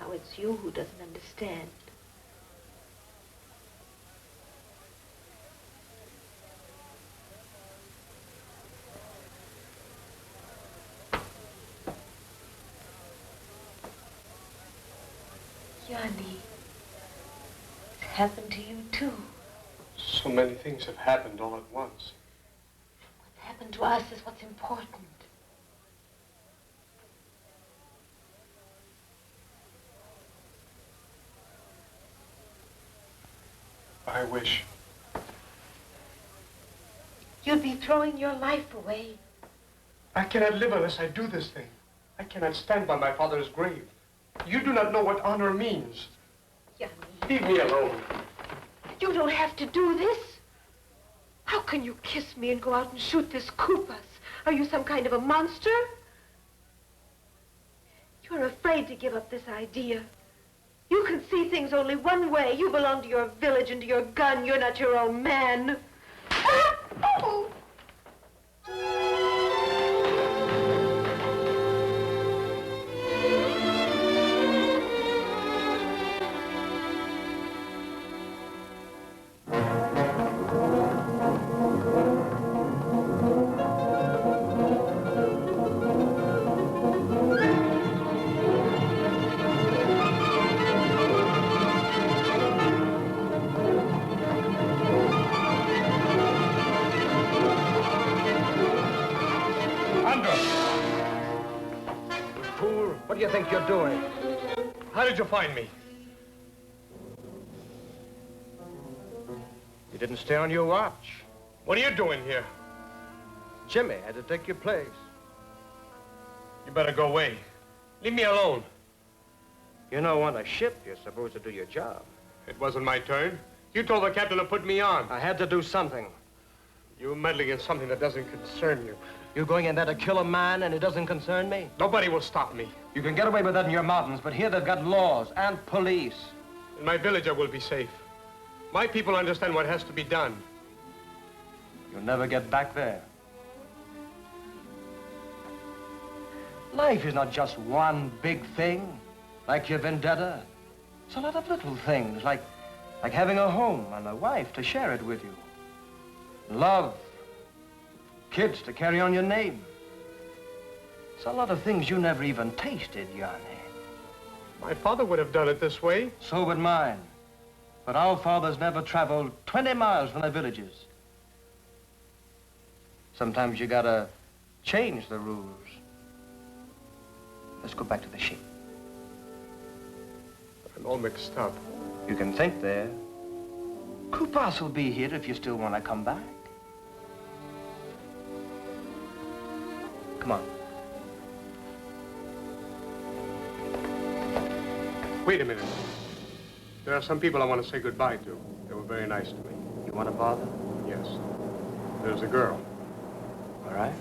Now it's you who doesn't understand. Yanni, it's happened to you too. So many things have happened all at once. What's happened to us is what's important. I wish. You'd be throwing your life away. I cannot live unless I do this thing. I cannot stand by my father's grave. You do not know what honor means. Yanni. Leave me alone. You don't have to do this. How can you kiss me and go out and shoot this Koopas? Are you some kind of a monster? You're afraid to give up this idea. You can see things only one way. You belong to your village and to your gun. You're not your own man. Oh! What do you think you're doing? How did you find me? You didn't stay on your watch. What are you doing here? Jimmy had to take your place. You better go away. Leave me alone. You know, on a ship, you're supposed to do your job. It wasn't my turn. You told the captain to put me on. I had to do something. You're meddling in something that doesn't concern you. You're going in there to kill a man and it doesn't concern me? Nobody will stop me. You can get away with that in your mountains, but here they've got laws and police. In my village, I will be safe. My people understand what has to be done. You'll never get back there. Life is not just one big thing, like your vendetta. It's a lot of little things, like having a home and a wife to share it with you. Love, kids to carry on your name. It's a lot of things you never even tasted, Yanni. My father would have done it this way. So would mine. But our fathers never traveled 20 miles from their villages. Sometimes you gotta change the rules. Let's go back to the ship. I'm all mixed up. You can think there. Kupas will be here if you still want to come back. Come on. Wait a minute. There are some people I want to say goodbye to. They were very nice to me. You want to bother? Yes. There's a girl. All right.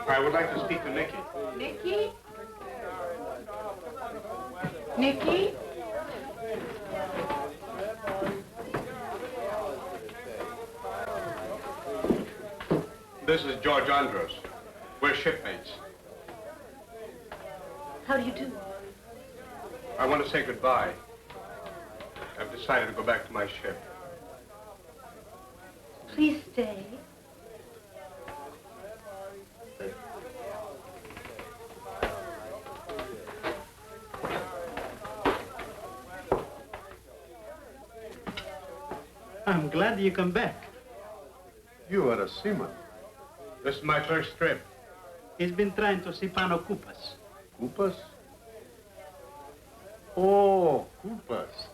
I would like to speak to Nicky. Nicky? Nicky? This is George Andros. We're shipmates. How do you do? I want to say goodbye. I've decided to go back to my ship. Please stay. I'm glad you come back. You are a seaman. This is my first trip. He's been trying to see Pano Kupas. Kupas? Oh, Kupas.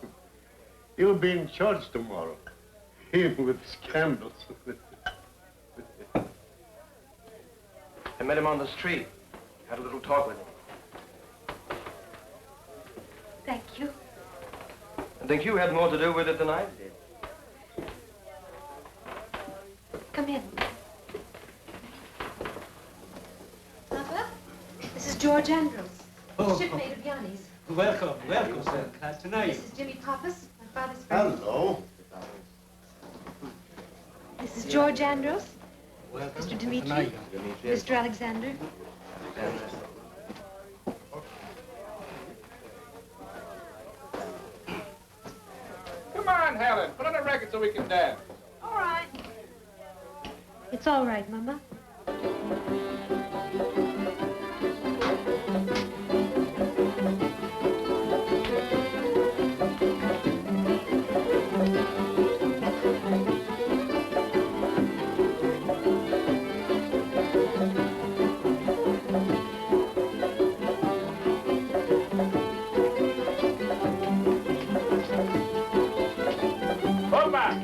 He'll be in charge tomorrow. Him with scandals. I met him on the street. Had a little talk with him. Thank you. I think you had more to do with it than I did. Come in. Papa, this is George Andros, shipmate of Yanni's. Welcome, welcome, sir. Glad to know you. This is Jimmy Pappas, my father's friend. Hello. This is George Andros, Welcome. Mr. Good Dimitri, night. Mr. Alexander. Come on, Helen. Put on a record so we can dance. All right. It's all right, Mama. Go back.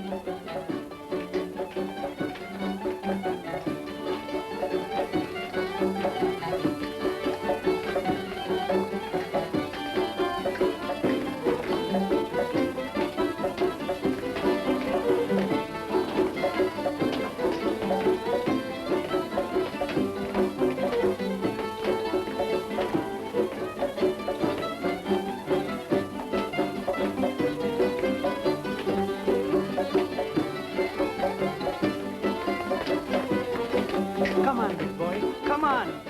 Come on, big boy. Come on.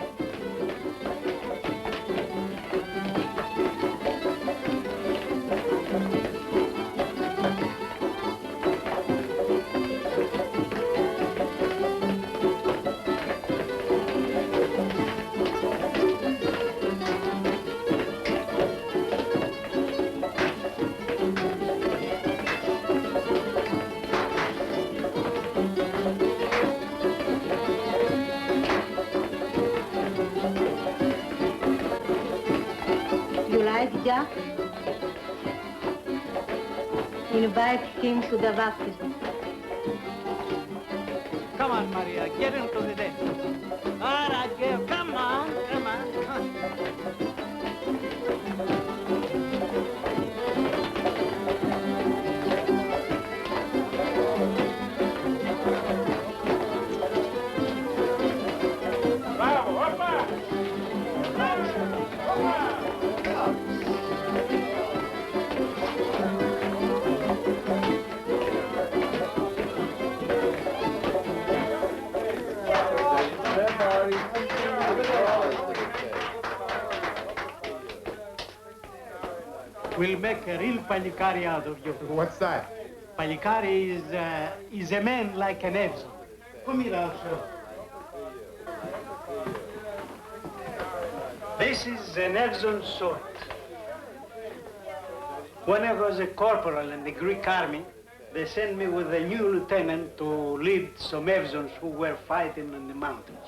right, Jack? Invite him to the baptism. Come on, Maria, get into the deck. All right, Gail, come on, come on, come on. We'll make a real Palicari out of you. What's that? Palicari is a man like an Edson. Come here, also. This is an Edson sword. When I was a corporal in the Greek army, they sent me with a new lieutenant to lead some Evsons who were fighting in the mountains.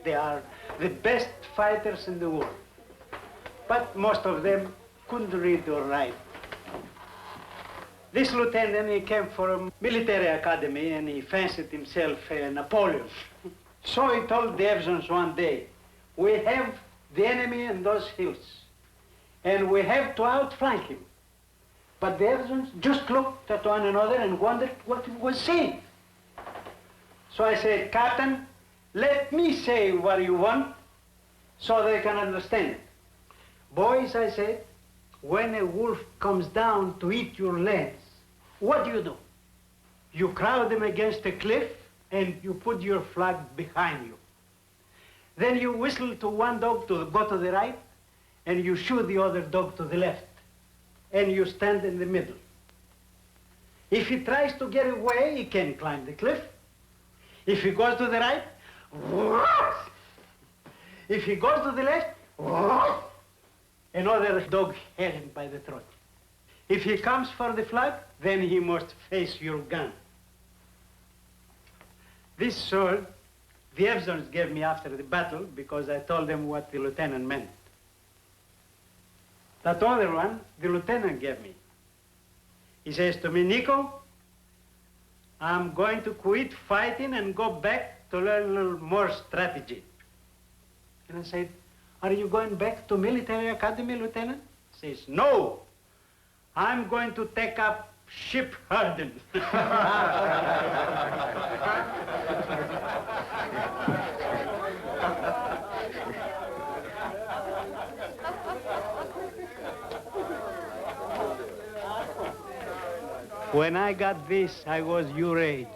They are the best fighters in the world. But most of them couldn't read or write. This lieutenant, he came from a military academy and he fancied himself Napoleon. So he told the Evsons one day, we have the enemy in those hills and we have to outflank him. But the Evsons just looked at one another and wondered what he was saying. So I said, Captain, let me say what you want so they can understand. Boys, I said, when a wolf comes down to eat your legs, what do? You crowd him against a cliff and you put your flag behind you. Then you whistle to one dog to go to the right and you shoot the other dog to the left. And you stand in the middle. If he tries to get away, he can climb the cliff. If he goes to the right, if he goes to the left, another dog held him by the throat. If he comes for the flag, then he must face your gun. This sword, the Evsons gave me after the battle because I told them what the lieutenant meant. That other one, the lieutenant gave me. He says to me, Nico, I'm going to quit fighting and go back to learn a little more strategy. And I said, are you going back to military academy, Lieutenant? He says, no, I'm going to take up ship herding. When I got this, I was your age.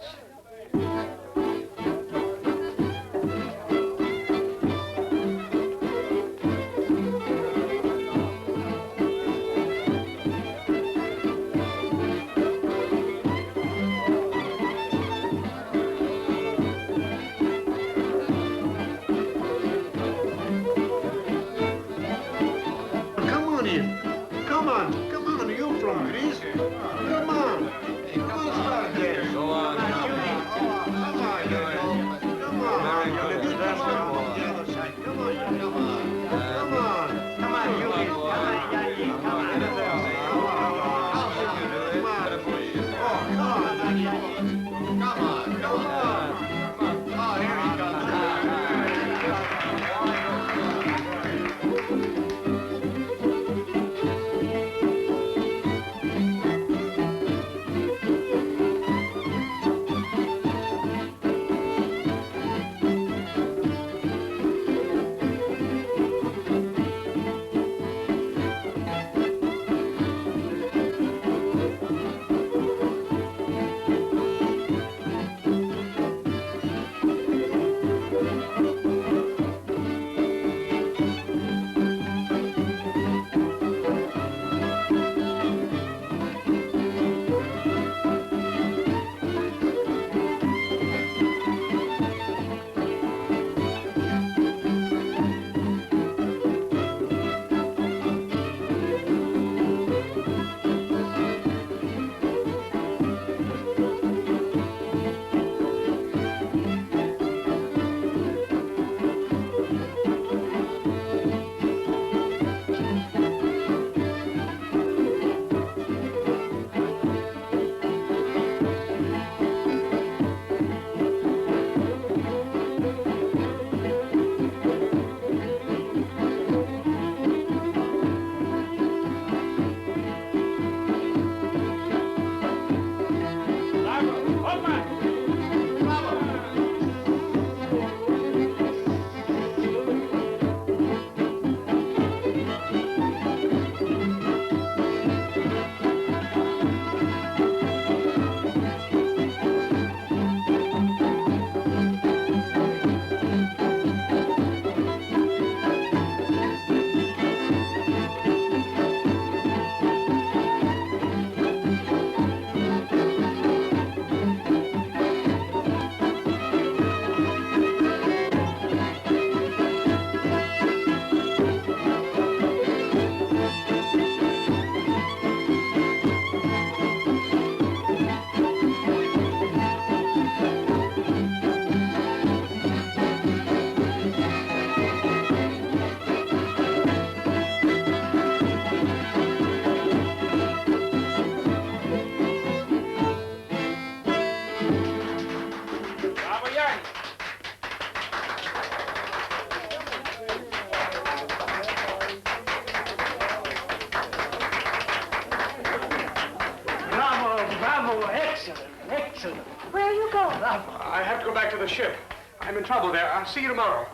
up. I have to go back to the ship. I'm in trouble there. I'll see you tomorrow.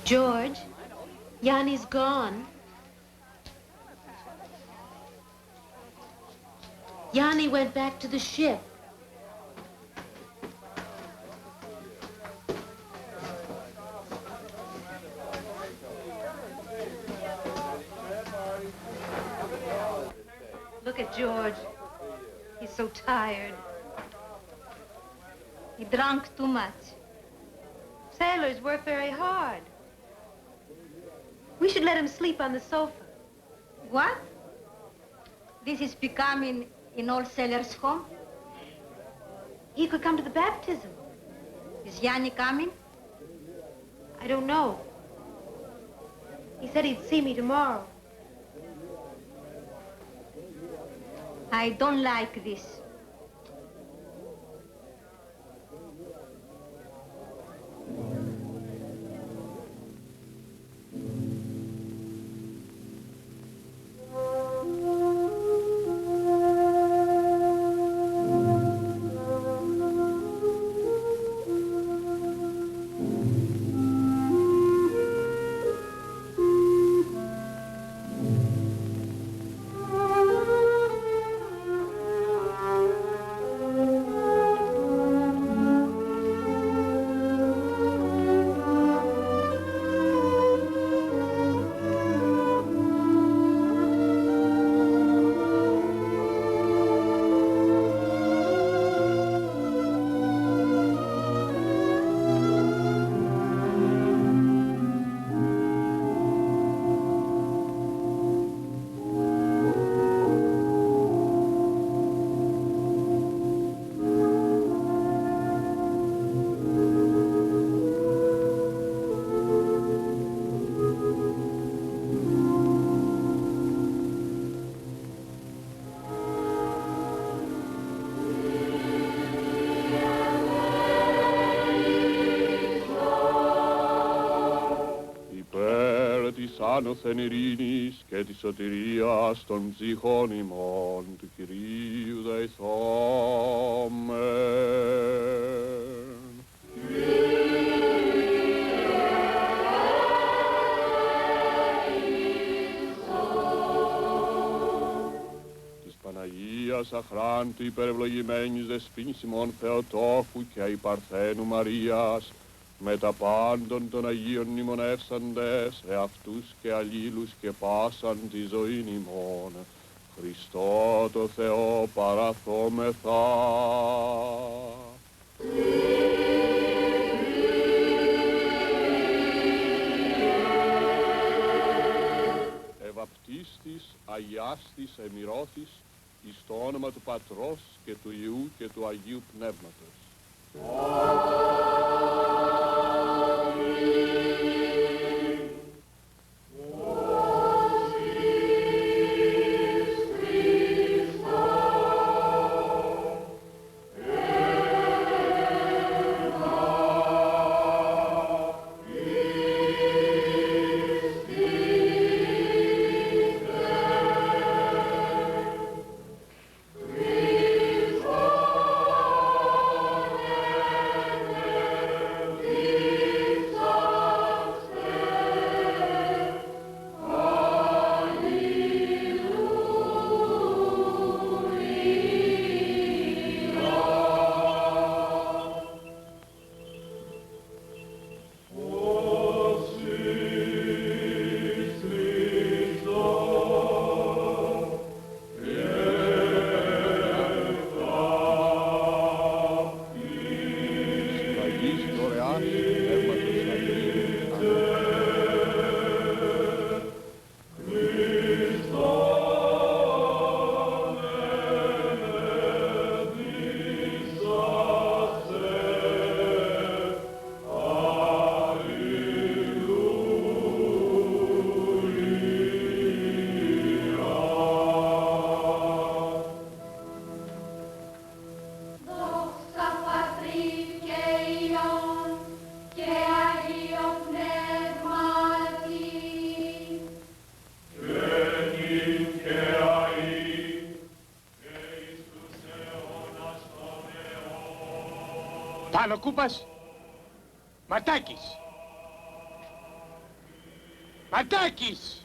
George, Yanni's gone. Yanni went back to the ship. Look at George. He's so tired. He drank too much. Sailors work very hard. We should let him sleep on the sofa. What? This is becoming an old sailor's home? He could come to the baptism. Is Yanni coming? I don't know. He said he'd see me tomorrow. I don't like this. άνωθεν ειρήνης και της σωτηρίας των ψυχών ημών του Κυρίου δεηθόμεν. Της Παναγίας αχράντου υπερευλογημένης δεσποίνης ημών Θεοτόκου και η Παρθένου Μαρίας, με τα πάντων των Αγίων μνημονεύσαντες εαυτούς και αλλήλους και πάσαν τη ζωήν ημών, Χριστό το Θεό παραθόμεθα. Ευαπτίστης, αγιάστης, εμυρώθης, εις το όνομα του Πατρός και του Υιού και του Αγίου Πνεύματος. Panakoupas? Matakis! Matakis!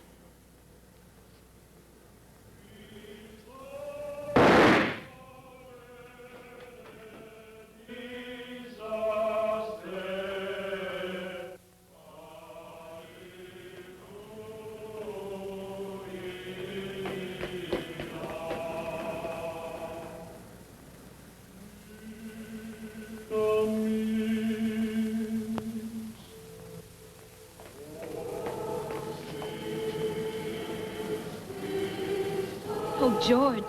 Oh, George.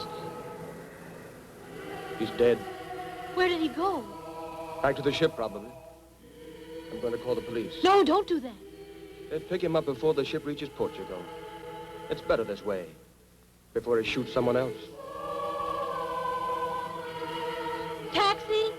He's dead. Where did he go? Back to the ship, probably. I'm going to call the police. No, don't do that. They'd pick him up before the ship reaches Portugal. It's better this way, before he shoots someone else. Taxi?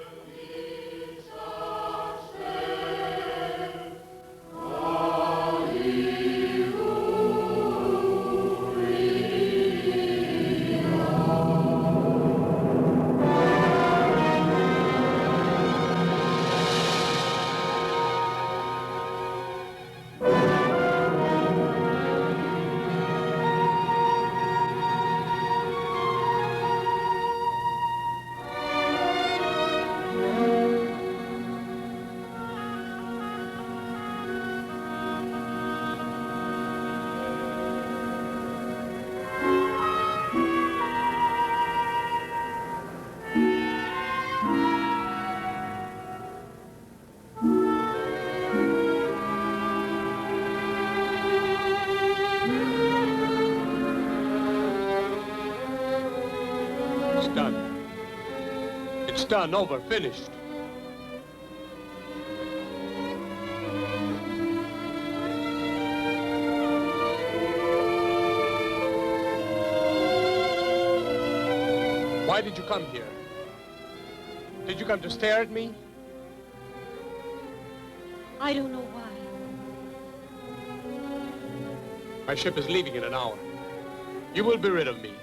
It's done, over, finished. Why did you come here? Did you come to stare at me? I don't know why. My ship is leaving in an hour. You will be rid of me.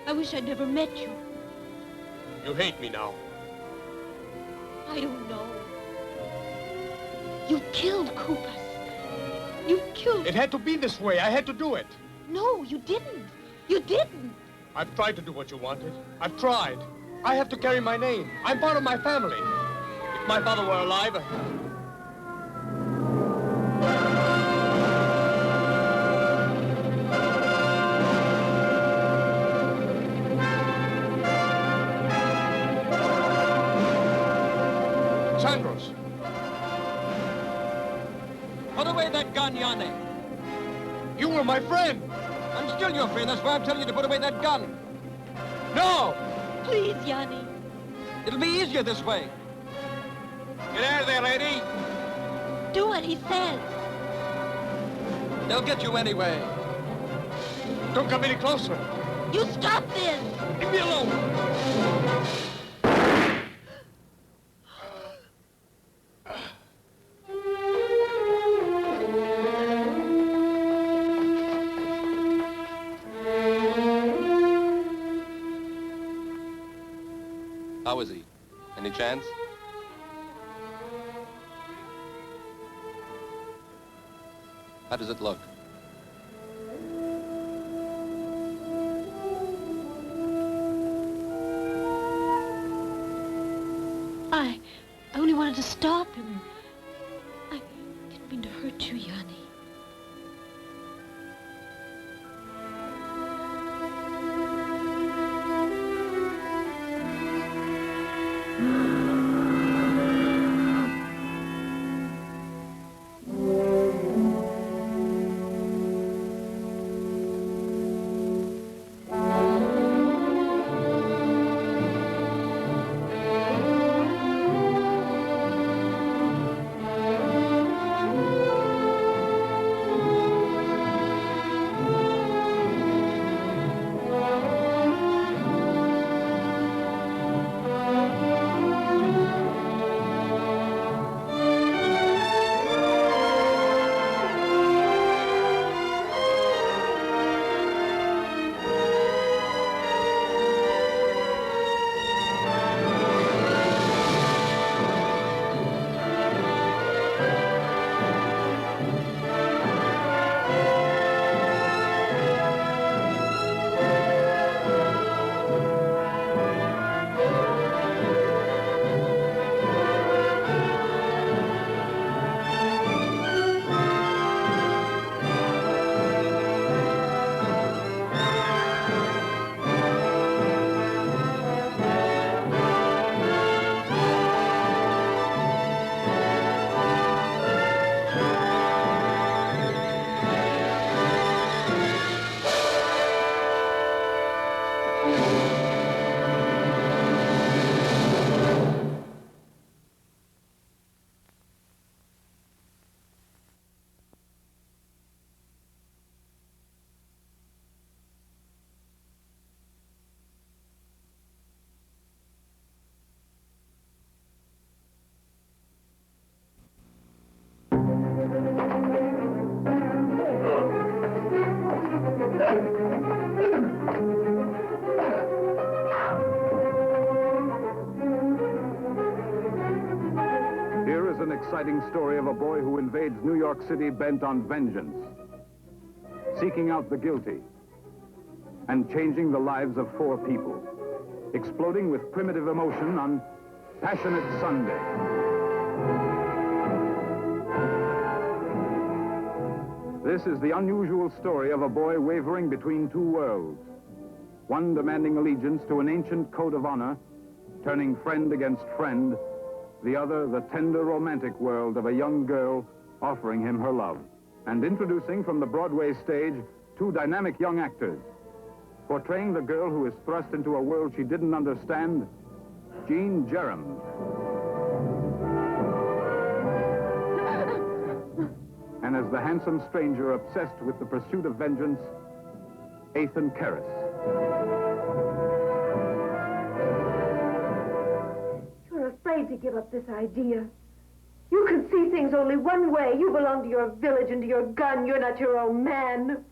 I wish I'd never met you. You hate me now. I don't know. You killed Koopas. You killed... It had to be this way. I had to do it. No, you didn't. You didn't. I've tried to do what you wanted. I've tried. I have to carry my name. I'm part of my family. If my father were alive... Sandros. Put away that gun, Yanni. You were my friend. I'm still your friend. That's why I'm telling you to put away that gun. No! Please, Yanni. It'll be easier this way. Get out of there, lady. Do what he says. They'll get you anyway. Don't come any closer. You stop this. Leave me alone. How is he? Any chance? How does it look? I only wanted to stop him. I didn't mean to hurt you, Yanni. exciting story of a boy who invades New York City bent on vengeance, seeking out the guilty, and changing the lives of 4 people, exploding with primitive emotion on Passionate Sunday. This is the unusual story of a boy wavering between 2 worlds, one demanding allegiance to an ancient code of honor, turning friend against friend, the other the tender romantic world of a young girl offering him her love. And introducing from the Broadway stage 2 dynamic young actors, portraying the girl who is thrust into a world she didn't understand, Jean Jerem. And as the handsome stranger obsessed with the pursuit of vengeance, Ethan Karras. You're afraid to give up this idea. You can see things only one way. You belong to your village and to your gun. You're not your own man.